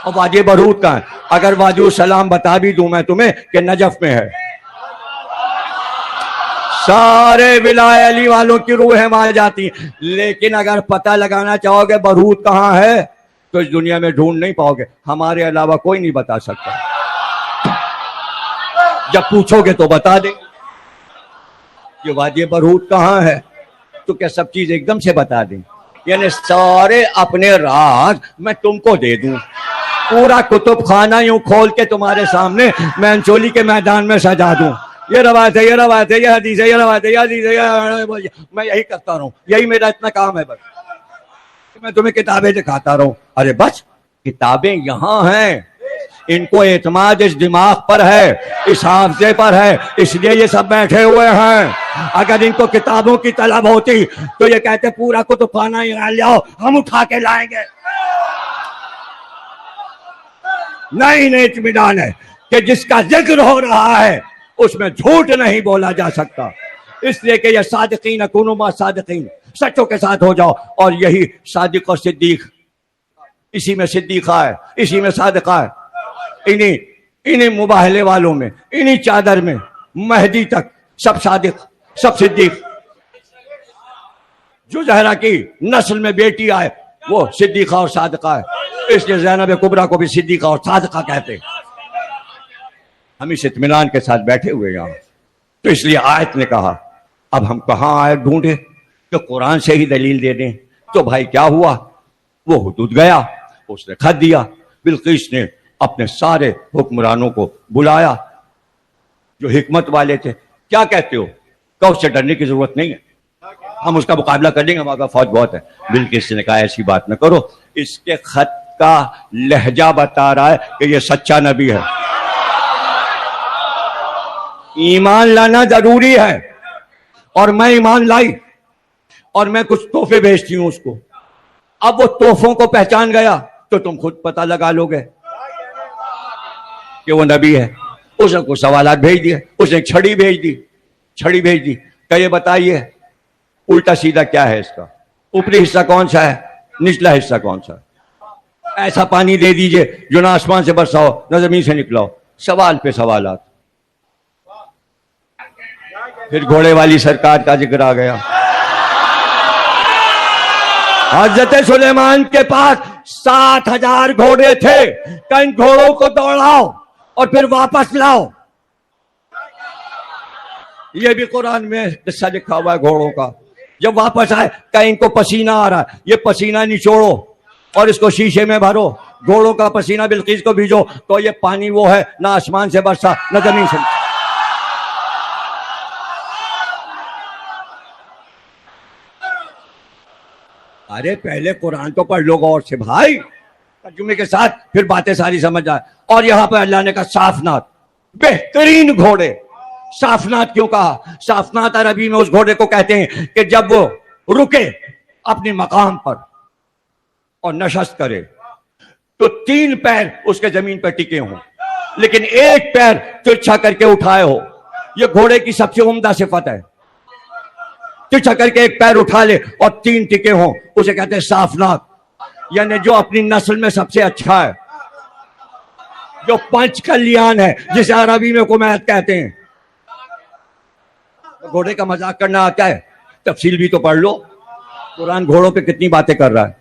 اور وادی برود کہاں ہے؟ اگر وادی السلام بتا بھی دوں میں تمہیں کہ نجف میں ہے، سارے ولایت علی والوں کی روحیں وہاں جاتی ہیں، لیکن اگر پتہ لگانا چاہو گے برود کہاں ہے تو اس دنیا میں ڈھونڈ نہیں پاؤ گے، ہمارے علاوہ کوئی نہیں بتا سکتا. جب پوچھو گے تو بتا دیں یہ وادی برود کہاں ہے تو کیا سب چیز ایک دم سے بتا دیں؟ یعنی سارے اپنے راز میں تم کو دے دوں، پورا کتب خانہ یوں کھول کے تمہارے سامنے مینچولی کے میدان میں سجا دوں. یہ روایت ہے، یہ روایت ہے، یہ حدیث ہے، یہ روایت ہے، یہ حدیث ہے، میں یہی کرتا رہوں، یہی میرا اتنا کام ہے. بس میں تمہیں کتابیں دکھاتا رہوں. ارے بس کتابیں یہاں ہیں، ان کو اعتماد اس دماغ پر ہے، اس حافظے پر ہے، اس لیے یہ سب بیٹھے ہوئے ہیں. اگر ان کو کتابوں کی طلب ہوتی تو یہ کہتے پورا کتب خانہ یہاں لاؤ، ہم اٹھا کے لائیں گے. نہیں اطمینان ہے کہ جس کا ذکر ہو رہا ہے اس میں جھوٹ نہیں بولا جا سکتا، اس لیے کہ یہ صادقین کونوا مع صادقین، سچوں کے ساتھ ہو جاؤ. اور یہی صادق اور صدیق، اسی میں صدیقہ ہے، اسی میں صادقہ ہے، انہی مباہلے والوں میں، انہی چادر میں مہدی تک سب صادق سب صدیق. جو زہرا کی نسل میں بیٹی آئے وہ صدیقہ اور صادقہ ہے، اس لیے زینب کبریٰ کو بھی صدیقہ اور صادقہ کہتے. ہم اس اطمینان کے ساتھ بیٹھے ہوئے یہاں، تو اس لیے آیت نے کہا اب ہم کہاں آیت ڈھونڈے کہ قرآن سے ہی دلیل دے دیں. تو بھائی کیا ہوا؟ وہ حدود گیا، اس نے خط دیا. بلقیس نے اپنے سارے حکمرانوں کو بلایا جو حکمت والے تھے. کیا کہتے ہو؟ کہ اس سے ڈرنے کی ضرورت نہیں ہے، ہم اس کا مقابلہ کر لیں گے، ہمارا فوج بہت ہے. بلقیس نے کہا ایسی بات نہ کرو، اس کے خط کا لہجہ بتا رہا ہے کہ یہ سچا نبی ہے. ایمان لانا ضروری ہے، اور میں ایمان لائی اور میں کچھ تحفے بھیجتی ہوں اس کو. اب وہ تحفوں کو پہچان گیا تو تم خود پتہ لگا لو گے کہ وہ نبی ہے. اس نے کچھ سوالات بھیج دیے، اس نے ایک چھڑی بھیج دی کہ یہ بتائیے الٹا سیدھا کیا ہے، اس کا اوپری حصہ کون سا ہے، نچلا حصہ کون سا ہے، ایسا پانی دے دیجئے جو نہ آسمان سے برسا ہو نہ زمین سے نکلا ہو. سوال پہ سوالات. پھر گھوڑے والی سرکار کا ذکر آ گیا. حضرت سلیمان کے پاس 7,000 گھوڑے تھے کہ ان گھوڑوں کو دوڑاؤ اور پھر واپس لاؤ. یہ بھی قرآن میں قصہ لکھا ہوا ہے گھوڑوں کا. جب واپس آئے کہ ان کو پسینہ آ رہا ہے، یہ پسینہ نچوڑو اور اس کو شیشے میں بھرو. گھوڑوں کا پسینہ بلقیس کو بھیجو تو یہ پانی وہ ہے نہ آسمان سے برسا نہ زمین سے. ارے پہلے قرآن تو پڑھ لو غور سے بھائی، ترجمے کے ساتھ، پھر باتیں ساری سمجھ آئے. اور یہاں پہ اللہ نے کہا صافنات، بہترین گھوڑے. صافنات کیوں کہا؟ صافنات عربی میں اس گھوڑے کو کہتے ہیں کہ جب وہ رکے اپنے مقام پر اور نشست کرے تو 3 پیر اس کے زمین پر ٹکے ہوں لیکن ایک پیر ترچھا کر کے اٹھائے ہو. یہ گھوڑے کی سب سے عمدہ صفت ہے، ترچھا کر کے ایک پیر اٹھا لے اور 3 ٹکے ہوں، اسے کہتے ہیں صافنات. یعنی جو اپنی نسل میں سب سے اچھا ہے، جو پنچ کلیان ہے جسے عربی میں کمیت کہتے ہیں. گھوڑے کا مذاق کرنا آتا ہے؟ تفصیل بھی تو پڑھ لو. قرآن گھوڑوں پہ کتنی باتیں کر رہا ہے.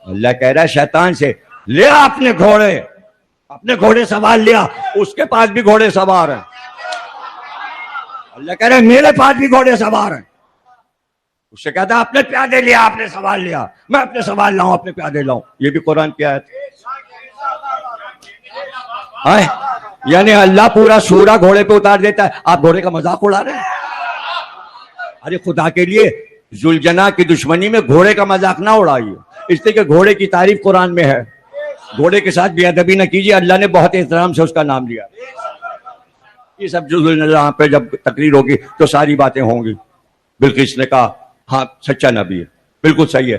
اللہ کہہ رہا ہے شیطان سے لیا اپنے گھوڑے سوار لیا. اس کے پاس بھی گھوڑے سوار ہیں. اللہ کہہ رہا ہے میرے پاس بھی گھوڑے سوار ہیں. اس سے کہتا ہے اپنے پیادے لیا، اپنے سوار لیا، میں اپنے سوار لاؤں، اپنے پیادے لاؤں. یہ بھی قرآن کی آیت ہے. یعنی اللہ پورا سورہ گھوڑے پہ اتار دیتا ہے، آپ گھوڑے کا مذاق اڑا رہے ہیں. ارے خدا کے لیے ذوالجناح کی دشمنی میں گھوڑے کا مذاق نہ اڑائیے، اس لیے کہ گھوڑے کی تعریف قرآن میں ہے. گھوڑے کے ساتھ بے ادبی نہ کیجیے، اللہ نے بہت احترام سے اس کا نام لیا. یہ سب جو ذوالجناح پہ جب تقریر ہوگی تو ساری باتیں ہوں گی. بلقیس نے کہا ہاں سچا نبی ہے، بالکل صحیح ہے.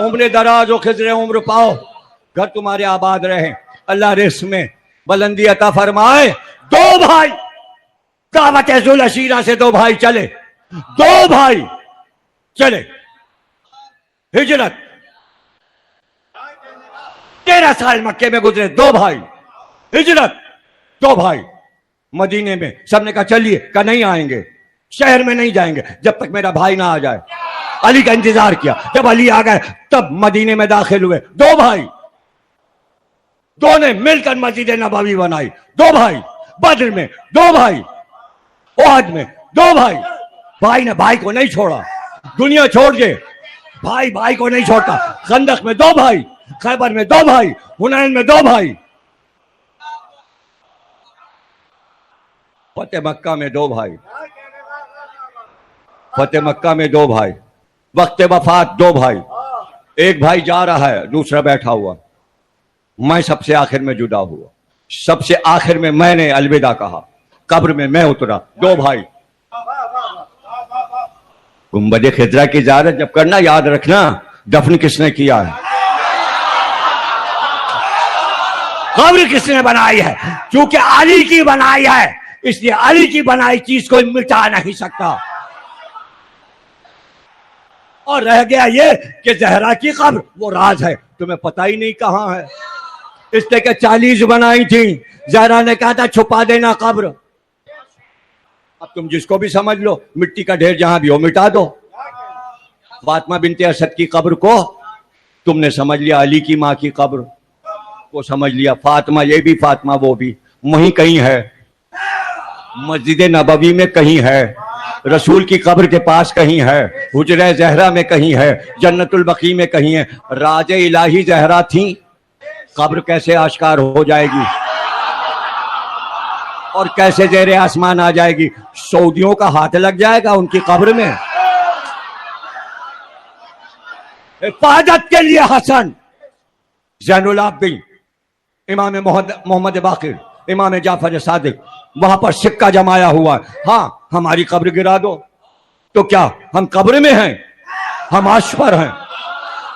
عمر دراز و خضر عمر پاؤ, گھر تمہارے آباد رہے, اللہ رزق میں بلندی عطا فرمائے. دو بھائی دعوت ذوالعشیرہ سے, دو بھائی چلے, دو بھائی چلے, ہجرت 13 سال مکے میں گزرے, دو بھائی ہجرت, دو بھائی مدینے میں. سب نے کہا چلیے, کہا نہیں آئیں گے, شہر میں نہیں جائیں گے جب تک میرا بھائی نہ آ جائے. علی کا انتظار کیا, جب علی آ گئے تب مدینے میں داخل ہوئے. دو بھائی, دو نے مل کر مسجد نبوی بنائی. دو بھائی بدر میں, دو بھائی احد میں, دو بھائی. بھائی نے بھائی کو نہیں چھوڑا, دنیا چھوڑ دے, بھائی بھائی کو نہیں چھوڑتا. خندق میں دو بھائی, خیبر میں دو بھائی, حنین میں دو بھائی, فتح مکہ میں دو بھائی, فتح مکہ میں دو بھائی, وقت وفات دو بھائی. ایک بھائی جا رہا ہے, دوسرا بیٹھا ہوا. میں سب سے آخر میں جدا ہوا, سب سے آخر میں میں نے الوداع کہا, قبر میں میں اترا. دو بھائی. گنبد خضرا کی زیارت جب کرنا یاد رکھنا دفن کس نے کیا ہے, قبر کس نے بنائی ہے. کیونکہ علی کی بنائی ہے, اس لیے علی کی بنائی چیز کو مٹا نہیں سکتا. اور رہ گیا یہ کہ زہرا کی قبر وہ راز ہے, تمہیں پتہ ہی نہیں کہاں ہے. اس نے کہ 40 بنائی تھی, زہرا نے کہا تھا چھپا دینا قبر. اب تم جس کو بھی سمجھ لو, مٹی کا ڈھیر جہاں بھی ہو مٹا دو. فاطمہ بنت اسد کی قبر کو تم نے سمجھ لیا علی کی ماں کی قبر کو سمجھ لیا. فاطمہ یہ بھی فاطمہ وہ بھی, وہیں کہیں ہے, مسجد نبوی میں کہیں ہے, رسول کی قبر کے پاس کہیں ہے, حجرہ زہرا میں کہیں ہے, جنت البقیع میں کہیں ہے. راج الہی زہرا تھیں, قبر کیسے آشکار ہو جائے گی اور کیسے زیر آسمان آ جائے گی؟ سعودیوں کا ہاتھ لگ جائے گا ان کی قبر میں. حفاظت کے لیے حسن, زین العابدین, امام محمد باقر, امام جعفر صادق وہاں پر سکہ جمایا ہوا ہے. ہاں ہماری قبر گرا دو تو کیا ہم قبر میں ہیں؟ ہم عرش پر ہیں.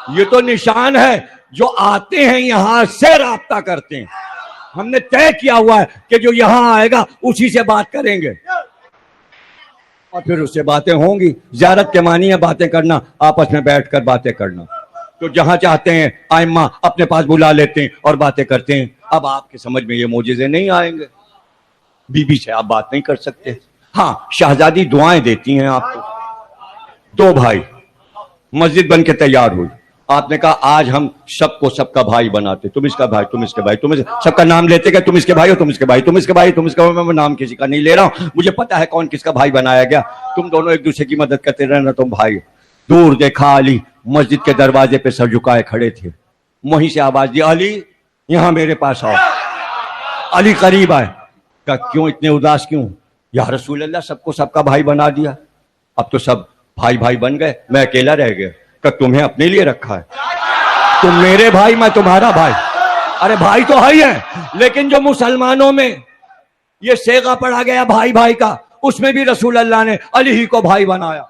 یہ تو نشان ہے, جو آتے ہیں یہاں سے رابطہ کرتے ہیں. ہم نے طے کیا ہوا ہے کہ جو یہاں آئے گا اسی سے بات کریں گے اور پھر اس سے باتیں ہوں گی. زیارت کے معنی ہے باتیں کرنا, آپس میں بیٹھ کر باتیں کرنا. تو جہاں چاہتے ہیں ائمہ اپنے پاس بلا لیتے ہیں اور باتیں کرتے ہیں. اب آپ کے سمجھ میں یہ معجزے نہیں آئیں گے, بی بی سے آپ بات نہیں کر سکتے. ہاں شہزادی دعائیں دیتی ہیں آپ کو. دو بھائی, مسجد بن کے تیار ہوئی. آپ نے کہا آج ہم سب کو سب کا بھائی بناتے, تم اس کا بھائی, تم اس کے بھائی, تم سب کا نام لیتے کہ تم اس کے بھائی ہو, تم اس کے بھائی, تم اس کے بھائی, تم اس کا. میں نام کسی کا نہیں لے رہا ہوں, مجھے پتا ہے کون کس کا بھائی بنایا گیا. تم دونوں ایک دوسرے کی مدد کرتے رہنا, تم بھائی. دور دیکھا علی مسجد کے دروازے پہ سر جھکائے کھڑے تھے. وہیں سے آواز دی, علی یہاں میرے پاس آؤ. علی قریب آئے, کہا کیوں اتنے اداس کیوں؟ یا رسول اللہ سب کو سب کا بھائی بنا دیا, اب تو سب بھائی بھائی بن گئے, میں اکیلا رہ گیا. کہ تمہیں اپنے لیے رکھا ہے, تم میرے بھائی میں تمہارا بھائی. ارے بھائی تو ہے ہی ہے, لیکن جو مسلمانوں میں یہ صیغہ پڑھا گیا بھائی بھائی کا, اس میں بھی رسول اللہ نے علی ہی کو بھائی بنایا,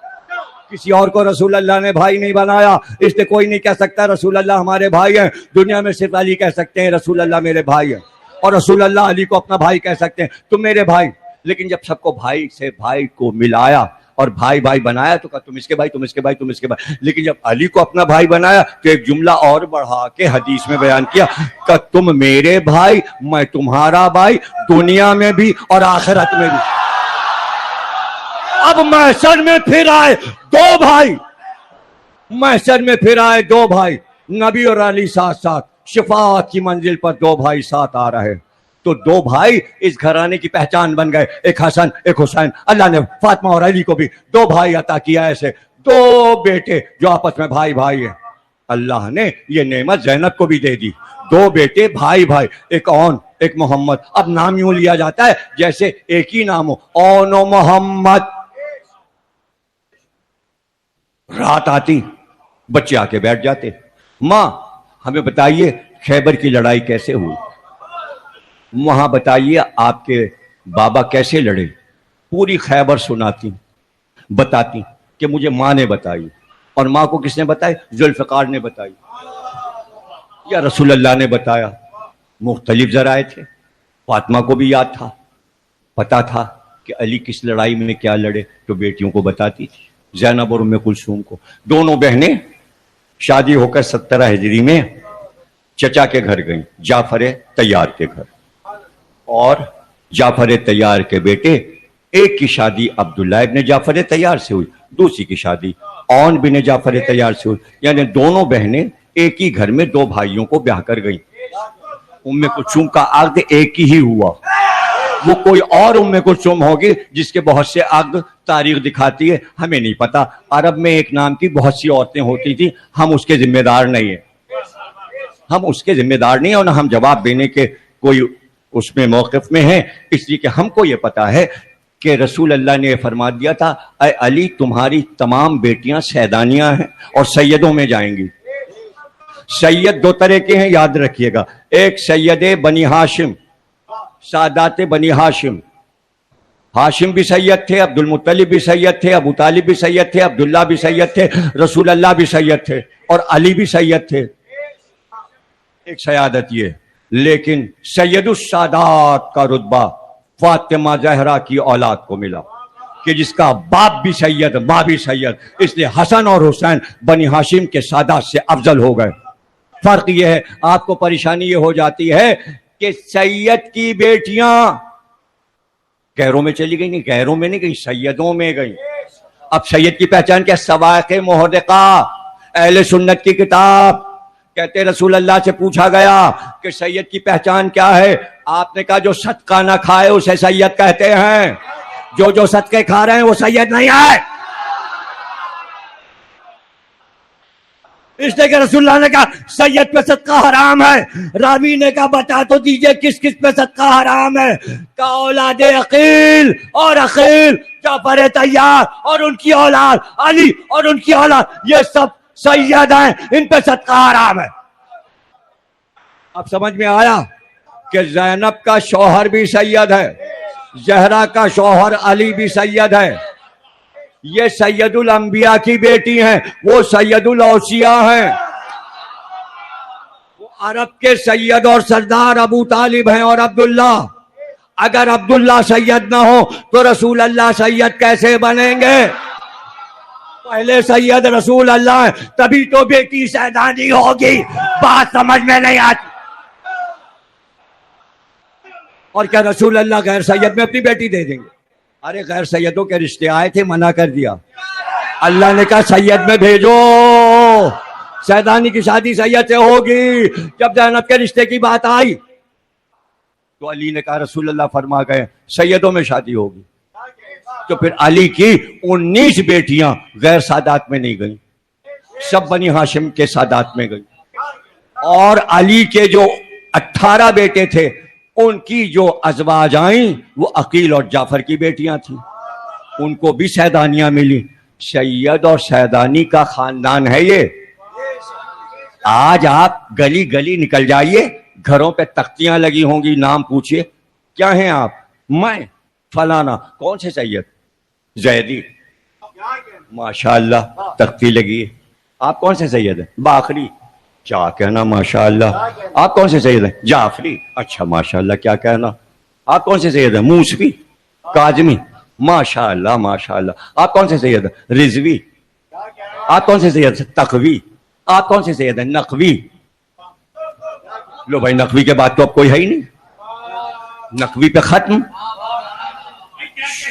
کسی اور کو رسول اللہ نے بھائی نہیں بنایا. اس لیے کوئی نہیں کہہ سکتا رسول اللہ ہمارے بھائی ہیں. دنیا میں صرف علی کہہ سکتے ہیں رسول اللہ میرے بھائی ہیں, اور رسول اللہ علی کو اپنا بھائی کہہ سکتے ہیں, تم میرے بھائی. لیکن جب سب کو بھائی سے بھائی کو ملایا اور بھائی بھائی بنایا تو کہا تم اس کے بھائی, تم اس کے بھائی, تم اس کے بھائی. لیکن جب علی کو اپنا بھائی بنایا تو ایک جملہ اور بڑھا کے حدیث میں بیان کیا کہ تم میرے بھائی, میں تمہارا بھائی, دنیا میں بھی اور آخرت میں بھی. اب محشر میں پھر آئے دو بھائی, محشر میں پھر آئے دو بھائی, نبی اور علی ساتھ ساتھ, شفاعت کی منزل پر دو بھائی ساتھ آ رہے. تو دو بھائی اس گھرانے کی پہچان بن گئے, ایک حسن ایک حسین. اللہ نے فاطمہ اور علی کو بھی دو بھائی عطا کیا, ایسے دو بیٹے جو آپس میں بھائی بھائی ہیں. اللہ نے یہ نعمت زینب کو بھی دے دی, دو بیٹے بھائی بھائی, ایک اون ایک محمد. اب نام یوں لیا جاتا ہے جیسے ایک ہی نام ہو, اون و محمد. رات آتی بچے آ کے بیٹھ جاتے, ماں ہمیں بتائیے خیبر کی لڑائی کیسے ہوئی, وہاں بتائیے آپ کے بابا کیسے لڑے. پوری خیبر سناتی, بتاتی کہ مجھے ماں نے بتائی, اور ماں کو کس نے بتائی؟ ذوالفقار نے بتائی یا رسول اللہ نے بتایا؟ مختلف ذرائع تھے. فاطمہ کو بھی یاد تھا، پتا تھا کہ علی کس لڑائی میں کیا لڑے، تو بیٹیوں کو بتاتی تھی. زینب اور ام کلثوم کو. دونوں بہنیں شادی ہو کر 17 ہجری میں چچا کے گھر گئیں، جعفر طیار کے گھر. اور جعفر طیار کے بیٹے، ایک کی شادی عبداللہ ابن جعفر طیار سے ہوئی، دوسری کی شادی عون بن جعفر طیار سے ہوئی. یعنی دونوں بہنیں ایک ہی گھر میں دو بھائیوں کو بیاہ کر گئیں. ام کلثوم کا عقد ایک ہی ہوا، وہ کوئی اور ام کلثوم ہوگی جس کے بہت سے عقد تاریخ دکھاتی ہے، ہمیں نہیں پتا. عرب میں ایک نام کی بہت سی عورتیں ہوتی تھی، ہم اس کے ذمہ دار نہیں ہیں، ہم اس کے ذمہ دار نہیں ہیں، اور نہ ہم جواب دینے کے کوئی اس میں موقف میں ہیں. اس لیے کہ ہم کو یہ پتا ہے کہ رسول اللہ نے فرما دیا تھا، اے علی تمہاری تمام بیٹیاں سیدانیاں ہیں اور سیدوں میں جائیں گی. سید دو طرح کے ہیں، یاد رکھیے گا. ایک سید بنی ہاشم، سادات بنی ہاشم. ہاشم بھی سید تھے، عبد المطلب بھی سید تھے، ابو طالب بھی سید تھے، عبداللہ بھی سید تھے، رسول اللہ بھی سید تھے، اور علی بھی سید تھے. ایک سیادت یہ. لیکن سید السادات کا رتبہ فاطمہ زہرا کی اولاد کو ملا، کہ جس کا باپ بھی سید، ماں بھی سید. اس لیے حسن اور حسین بنی ہاشم کے سادات سے افضل ہو گئے. فرق یہ ہے، آپ کو پریشانی یہ ہو جاتی ہے کہ سید کی بیٹیاں غیروں میں چلی گئی. نہیں، غیروں میں نہیں گئی، سیدوں میں گئی. اب سید کی پہچان کیا؟ سوائق محرقہ، اہل سنت کی کتاب. کہتے رسول اللہ سے پوچھا گیا کہ سید کی پہچان کیا ہے؟ آپ نے کہا جو صدقہ نہ کھائے اسے سید کہتے ہیں، جو صدقے کھا رہے ہیں وہ سید نہیں ہے. اس لیے کہ رسول اللہ نے کہا سید پہ صدقہ حرام ہے. راوی نے کہا بتا تو دیجئے کس کس پہ صدقہ حرام ہے؟ کہ اولاد عقیل اور عقیل، جعفر طیار اور ان کی اولاد، علی اور ان کی اولاد، یہ سب سید ہیں، ان پہ صدقہ حرام ہے. اب سمجھ میں آیا کہ زینب کا شوہر بھی سید ہے، زہرا کا شوہر علی بھی سید ہے. یہ سید الانبیاء کی بیٹی ہیں، وہ سید الاوصیاء ہیں. وہ عرب کے سید اور سردار ابو طالب ہیں اور عبداللہ. اگر عبداللہ سید نہ ہو تو رسول اللہ سید کیسے بنیں گے؟ پہلے سید رسول اللہ ہے، تبھی تو بیٹی سیدانی ہوگی. بات سمجھ میں نہیں آتی. اور کیا رسول اللہ غیر سید میں اپنی بیٹی دے دیں گے؟ ارے غیر سیدوں کے رشتے آئے تھے، منع کر دیا. اللہ نے کہا سید میں بھیجو، سیدانی کی شادی سید سے ہوگی. جب زینب کے رشتے کی بات آئی تو علی نے کہا رسول اللہ فرما گئے سیدوں میں شادی ہوگی. تو پھر علی کی 19 بیٹیاں غیر سادات میں نہیں گئیں، سب بنی ہاشم کے سادات میں گئیں. اور علی کے جو 18 بیٹے تھے ان کی جو ازواج آئیں وہ عقیل اور جعفر کی بیٹیاں تھیں، ان کو بھی سیدانیاں ملی. سید اور سیدانی کا خاندان ہے یہ. آج آپ گلی گلی نکل جائیے، گھروں پہ تختیاں لگی ہوں گی، نام پوچھئے کیا ہیں آپ؟ میں فلانا. کون سے سید؟ زیدی. ماشاءاللہ تختی لگی ہے. آپ کون سے سید ہیں؟ باقری. کیا کہنا ماشاءاللہ. آپ کون سے سید ہیں؟ جعفری. اچھا ماشاءاللہ کیا کہنا. آپ کون سے سید ہیں؟ موسوی، کاظمی. ماشاءاللہ ماشاءاللہ. آپ کون سے سید ہیں؟ رضوی. آپ کون سے سید ہیں؟ تقوی. آپ کون سے سید ہیں؟ نقوی. لو بھائی نقوی کے بعد تو اب کوئی ہے ہی نہیں. نقوی پہ ختم.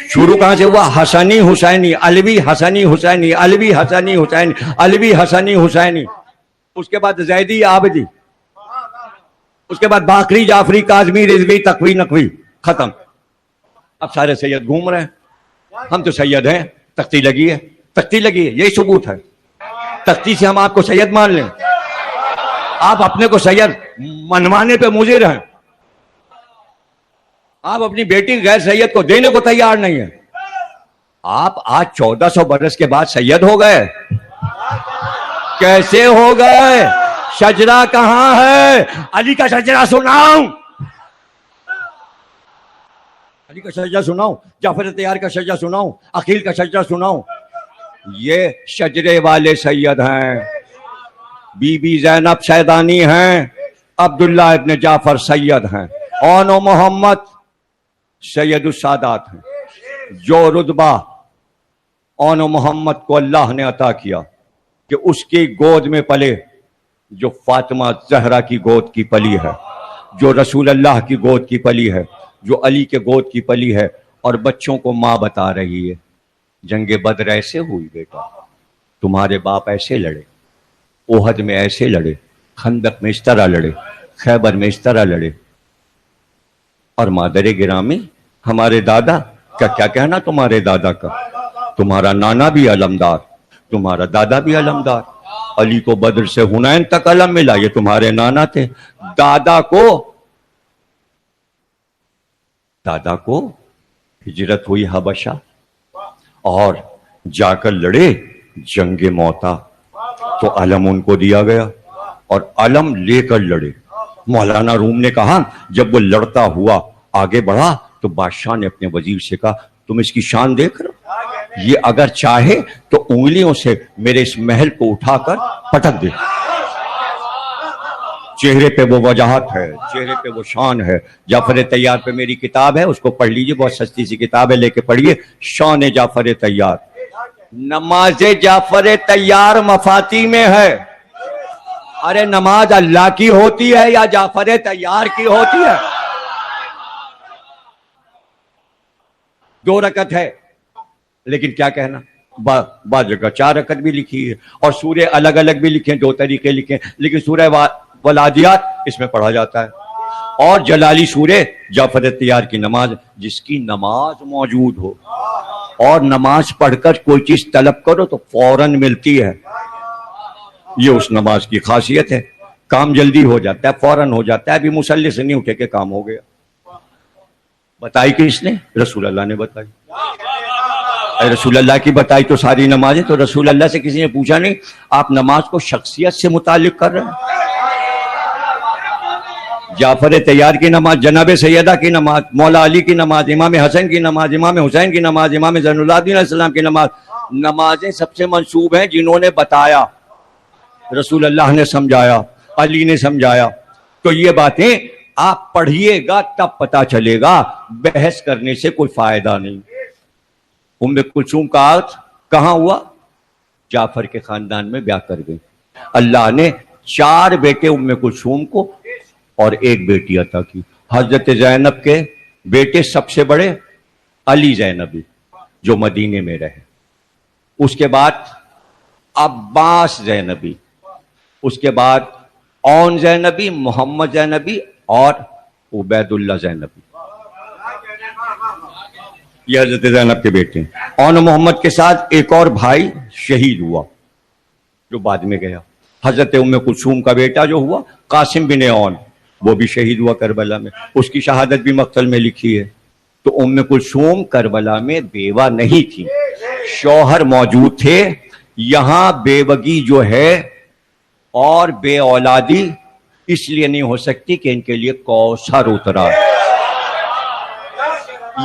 شروع کہاں سے ہوا؟ حسنی حسینی، علوی حسنی حسینی، علوی حسنی حسینی، علوی حسنی حسینی. اس کے بعد زیدی عابدی، اس کے بعد باقری جعفری کاظمی رضوی تقوی نقوی. ختم. اب سارے سید گھوم رہے ہیں. ہم تو سید ہیں، تختی لگی ہے، تختی لگی ہے، یہی ثبوت ہے. تختی سے ہم آپ کو سید مان لیں؟ آپ اپنے کو سید منوانے پہ مضر ہیں. آپ اپنی بیٹی غیر سید کو دینے کو تیار نہیں ہیں. آپ آج 1400 برس کے بعد سید ہو گئے. کیسے ہو گئے؟ شجرہ کہاں ہے؟ علی کا شجرہ سناؤں، علی کا شجرہ سناؤں، جعفر طیار کا شجرہ سناؤں، عقیل کا شجرہ سناؤں. یہ شجرے والے سید ہیں، بی بی زینب سیدانی ہیں، عبداللہ ابن جعفر سید ہیں، اون و محمد سید السادات ہیں۔ جو رتبہ اون و محمد کو اللہ نے عطا کیا کہ اس کی گود میں پلے، جو فاطمہ زہرا کی گود کی پلی ہے، جو رسول اللہ کی گود کی پلی ہے، جو علی کے گود کی پلی ہے، اور بچوں کو ماں بتا رہی ہے جنگ بدر ایسے ہوئی بیٹا، تمہارے باپ ایسے لڑے، احد میں ایسے لڑے، خندق میں اس طرح لڑے، خیبر میں اس طرح لڑے۔ اور مادر گرامی ہمارے دادا کا کیا کہنا، تمہارے دادا کا، تمہارا نانا بھی علمدار، تمہارا دادا بھی علمدار، علی کو بدر سے حنین تک علم ملا، یہ تمہارے نانا تھے۔ دادا کو ہجرت ہوئی حبشہ اور جا کر لڑے جنگ موتا، تو علم ان کو دیا گیا اور علم لے کر لڑے۔ مولانا روم نے کہا جب وہ لڑتا ہوا آگے بڑھا تو بادشاہ نے اپنے وزیر سے کہا تم اس کی شان دیکھ رہے ہو، یہ اگر چاہے تو انگلیوں سے میرے اس محل کو اٹھا کر پٹک دے۔ چہرے پہ وہ وجاہت ہے، چہرے پہ وہ شان ہے۔ جعفر طیار پہ میری کتاب ہے، اس کو پڑھ لیجئے، بہت سستی سی کتاب ہے، لے کے پڑھیے، شان جعفر طیار۔ نماز جعفر طیار مفاتی میں ہے۔ ارے نماز اللہ کی ہوتی ہے یا جعفر طیار کی ہوتی ہے؟ 2 رکعت ہے، لیکن کیا کہنا، بعض جگہ 4 رکعت بھی لکھی ہے، اور سورے الگ الگ بھی لکھیں، 2 طریقے لکھیں، لیکن سورہ والعادیات اس میں پڑھا جاتا ہے۔ اور جلالی سورہ جعفر طیار کی نماز، جس کی نماز موجود ہو اور نماز پڑھ کر کوئی چیز طلب کرو تو فوراً ملتی ہے، یہ اس نماز کی خاصیت ہے۔ کام جلدی ہو جاتا ہے، فوراً ہو جاتا ہے، ابھی مصلی سے نہیں اٹھے کہ کام ہو گیا۔ بتائی کس نے؟ رسول اللہ نے بتائی۔ رسول اللہ کی بتائی تو ساری نمازیں، تو رسول اللہ سے کسی نے پوچھا نہیں آپ نماز کو شخصیت سے متعلق کر رہے ہیں؟ جعفر طیار کی نماز، جناب سیدہ کی نماز، مولا علی کی نماز، امام حسن کی نماز، امام حسین کی نماز، امام زین العابدین علیہ السلام کی نماز، نمازیں سب سے منسوب ہیں جنہوں نے بتایا، رسول اللہ نے سمجھایا، علی نے سمجھایا۔ تو یہ باتیں آپ پڑھیے گا تب پتا چلے گا، بحث کرنے سے کوئی فائدہ نہیں۔ ام کلثوم کا عقد کہاں ہوا؟ جعفر کے خاندان میں بیاہ کر گئی۔ اللہ نے 4 بیٹے ام کلثوم کو اور 1 بیٹی عطا کی۔ حضرت زینب کے بیٹے سب سے بڑے علی زینبی جو مدینے میں رہے، اس کے بعد عباس زینبی، اس کے بعد اون زینبی، محمد زینبی اور عبید اللہ زینبی، یہ حضرت زینب کے بیٹے ہیں۔ اون محمد کے ساتھ ایک اور بھائی شہید ہوا جو بعد میں گیا، حضرت ام کلثوم کا بیٹا جو ہوا قاسم بن اون، وہ بھی شہید ہوا کربلا میں، اس کی شہادت بھی مقتل میں لکھی ہے۔ تو ام کلثوم کربلا میں بیوہ نہیں تھی، شوہر موجود تھے۔ یہاں بیوگی جو ہے اور بے اولادی اس لیے نہیں ہو سکتی کہ ان کے لیے کوثر اترا۔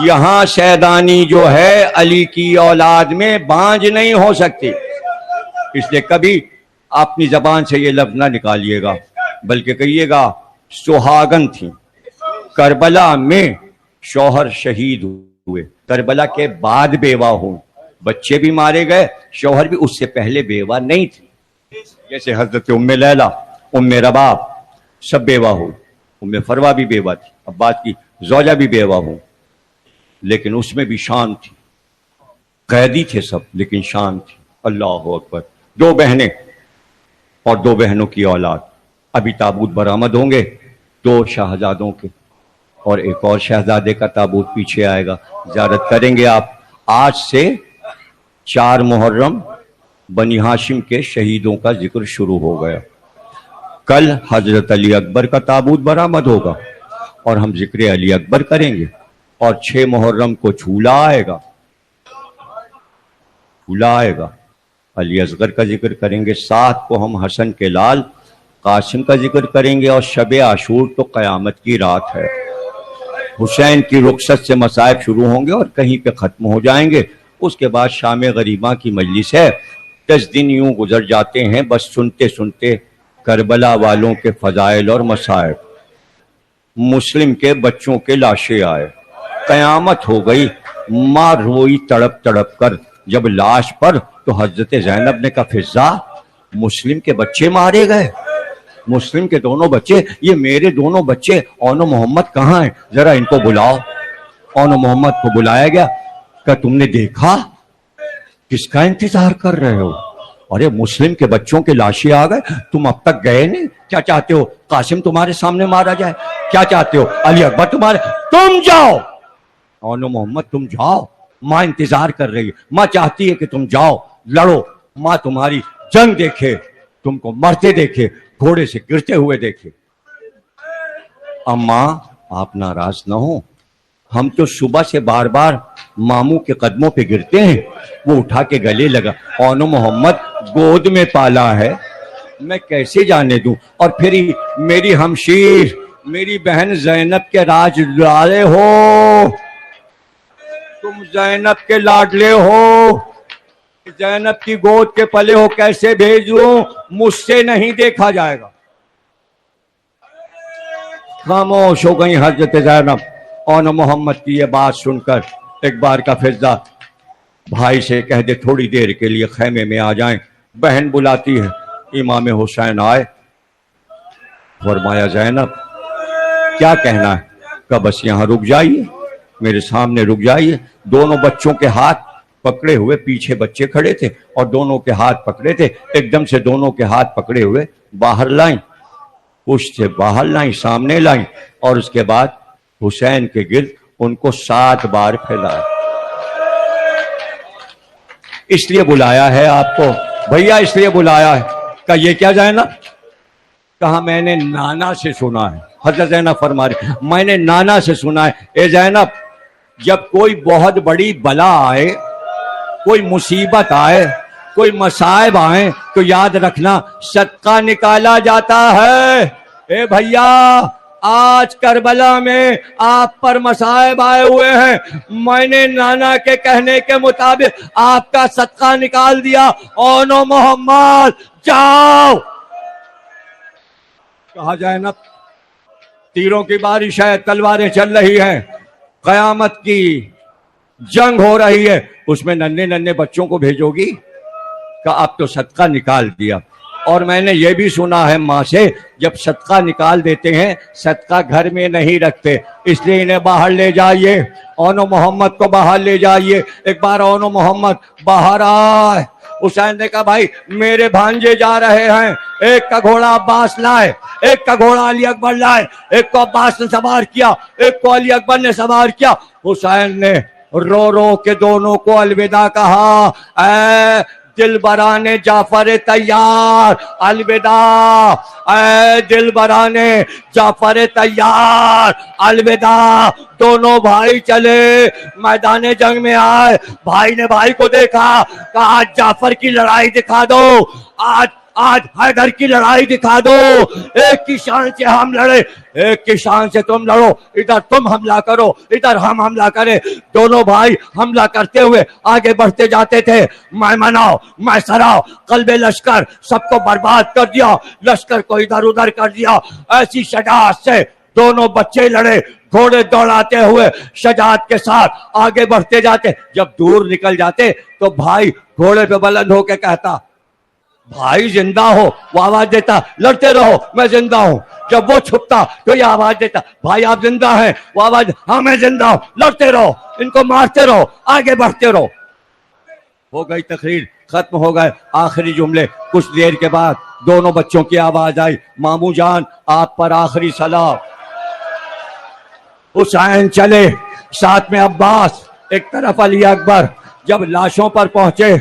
یہاں سیدانی جو ہے علی کی اولاد میں بانج نہیں ہو سکتی، اس لیے کبھی اپنی زبان سے یہ لفظ نہ نکالیے گا، بلکہ کہیے گا سہاگن تھی۔ کربلا میں شوہر شہید ہوئے، کربلا کے بعد بیوہ ہوں، بچے بھی مارے گئے، شوہر بھی اس سے پہلے بیوہ نہیں تھی۔ جیسے حضرت ام لیلہ، ام رباب سب بیوہ ہو، ام فروا بھی بیوہ تھی، عباس کی زوجہ بھی بیوہ ہوں، لیکن اس میں بھی شان تھی، قیدی تھے سب لیکن شان تھی۔ اللہ اکبر۔ 2 بہنیں اور 2 بہنوں کی اولاد، ابھی تابوت برآمد ہوں گے 2 شہزادوں کے، اور ایک اور شہزادے کا تابوت پیچھے آئے گا، زیارت کریں گے آپ۔ آج سے 4 محرم بنی ہاشم کے شہیدوں کا ذکر شروع ہو گیا، کل حضرت علی اکبر کا تابوت برآمد ہوگا اور ہم ذکر علی اکبر کریں گے، اور 6 محرم کو جھولا آئے گا، جھولا آئے گا، علی اصغر کا ذکر کریں گے، 7 کو ہم حسن کے لال قاسم کا ذکر کریں گے، اور شب عاشور تو قیامت کی رات ہے۔ حسین کی رخصت سے مصائب شروع ہوں گے اور کہیں پہ ختم ہو جائیں گے، اس کے بعد شام غریباں کی مجلس ہے. 10 دن یوں گزر جاتے ہیں بس سنتے سنتے کربلا والوں کے فضائل اور مصائب. مسلم کے بچوں کے لاشیں آئے, قیامت ہو گئی. ماں روئی تڑپ تڑپ کر. جب لاش پر تو حضرت زینب نے کہا فضا, مسلم کے بچے مارے گئے, مسلم کے دونوں بچے, یہ میرے دونوں بچے اون و محمد کہاں ہیں, ذرا ان کو بلاؤ. اون و محمد کو بلایا گیا. کہ تم نے دیکھا, کس کا انتظار کر رہے ہو؟ ارے مسلم کے بچوں کے لاشیں آ گئے, تم اب تک گئے نہیں, کیا چاہتے ہو قاسم تمہارے سامنے مارا جائے, کیا چاہتے ہو علی اکبر تمہارے, تم جاؤ. اون و محمد تم جاؤ, ماں انتظار کر رہی ہے, ماں چاہتی ہے کہ تم جاؤ لڑو, ماں تمہاری جنگ دیکھے, تم کو مرتے دیکھے, گھوڑے سے گرتے ہوئے دیکھے. اماں آپ ناراض نہ ہو, ہم تو صبح سے بار بار ماموں کے قدموں پہ گرتے ہیں. وہ اٹھا کے گلے لگا. اون و محمد گود میں پالا ہے, میں کیسے جانے دوں, اور پھر میری ہمشیر میری بہن زینب کے راج لاڑے ہو, تم زینب کے لاڈلے ہو, زینب کی گود کے پلے ہو, کیسے بھیجوں, مجھ سے نہیں دیکھا جائے گا. خاموش ہو گئی حضرت زینب. اون محمد کی یہ بات سن کر ایک بار کا فضا بھائی سے کہہ دے تھوڑی دیر کے لیے خیمے میں آ جائیں. بہن بلاتی ہے. امام حسین آئے. فرمایا زینب کیا کہنا ہے؟ کہ بس یہاں رک جائیے, میرے سامنے رک جائیے. دونوں بچوں کے ہاتھ پکڑے ہوئے, پیچھے بچے کھڑے تھے اور دونوں کے ہاتھ پکڑے تھے. ایک دم سے دونوں کے ہاتھ پکڑے ہوئے باہر لائیں, پشت سے باہر لائیں, سامنے لائیں, اور اس کے بعد حسین کے گرد ان کو 7 بار پھیلایا. اس لیے بلایا ہے آپ کو بھیا, اس لیے بلایا ہے. کہ یہ کیا زینب؟ کہا میں نے نانا سے سنا ہے. حضرت زینب فرما رہے میں نے نانا سے سنا ہے. اے زینب, جب کوئی بہت بڑی بلا آئے, کوئی مصیبت آئے, کوئی مصائب آئے, تو یاد رکھنا صدقہ نکالا جاتا ہے. اے بھیا, آج کربلا میں آپ پر مصائب آئے ہوئے ہیں, میں نے نانا کے کہنے کے مطابق آپ کا صدقہ نکال دیا. اون و محمد جاؤ. کہا زینب تیروں کی بارش ہے, تلواریں چل رہی ہیں, قیامت کی جنگ ہو رہی ہے, اس میں ننھے ننھے بچوں کو بھیجو گی؟ کہ اب تو صدقہ نکال دیا. اور میں نے یہ بھی سنا ہے ماں سے, جب صدقہ نکال دیتے ہیں صدقہ گھر میں نہیں رکھتے, اس لیے انہیں باہر لے جائیے. اون و محمد کو باہر لے جائیے. ایک بار اون و محمد باہر آئے. حسین نے کہا بھائی میرے بھانجے جا رہے ہیں, ایک کا گھوڑا عباس لائے, ایک کا گھوڑا علی اکبر لائے. ایک کو عباس نے سوار کیا, ایک کو علی اکبر نے سوار کیا. حسین نے رو رو کے دونوں کو الوداع کہا. اے دل برانے جعفر تیار الوداع, اے دل برانے جعفر تیار الوداع. دونوں بھائی چلے میدان جنگ میں آئے. بھائی نے بھائی کو دیکھا, کہا آج جعفر کی لڑائی دکھا دو, آج حیدر کی لڑائی دکھا دو. ایک کی شان سے ہم لڑے, ایک کی شان سے تم لڑو. ادھر تم حملہ کرو, ادھر ہم حملہ کریں. دونوں بھائی حملہ کرتے ہوئے آگے بڑھتے جاتے تھے. میں مناؤ میں سراؤ, قلب لشکر سب کو برباد کر دیا, لشکر کو ادھر ادھر کر دیا. ایسی شجاعت سے دونوں بچے لڑے, گھوڑے دوڑاتے ہوئے شجاعت کے ساتھ آگے بڑھتے جاتے. جب دور نکل جاتے تو بھائی گھوڑے پہ بلند ہو کے کہتا بھائی زندہ ہو, وہ آواز دیتا لڑتے رہو میں زندہ ہوں. جب وہ چھپتا تو یہ آواز دیتا بھائی آپ زندہ ہیں, وہ آواز ہاں میں زندہ ہوں, لڑتے رہو, ان کو مارتے رہو, آگے بڑھتے رہو. ہو گئی تقریر, ختم ہو گئے. آخری جملے کچھ دیر کے بعد دونوں بچوں کی آواز آئی, ماموں جان آپ پر آخری سلام. حسین چلے, ساتھ میں عباس, ایک طرف علی اکبر. جب لاشوں پر پہنچے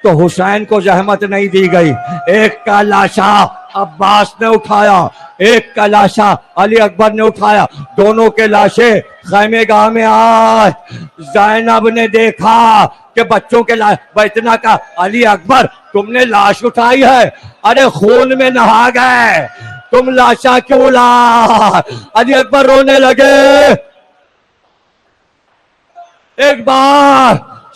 تو حسین کو زحمت نہیں دی گئی. ایک کا لاشا عباس نے اٹھایا, ایک کا لاشا علی اکبر نے اٹھایا. دونوں کے لاشیں خیمے گاہ میں آئے. زینب نے دیکھا کہ بچوں کے لاش, اتنا کا علی اکبر تم نے لاش اٹھائی ہے, ارے خون میں نہا گئے, تم لاشا کیوں لا؟ علی اکبر رونے لگے. ایک بار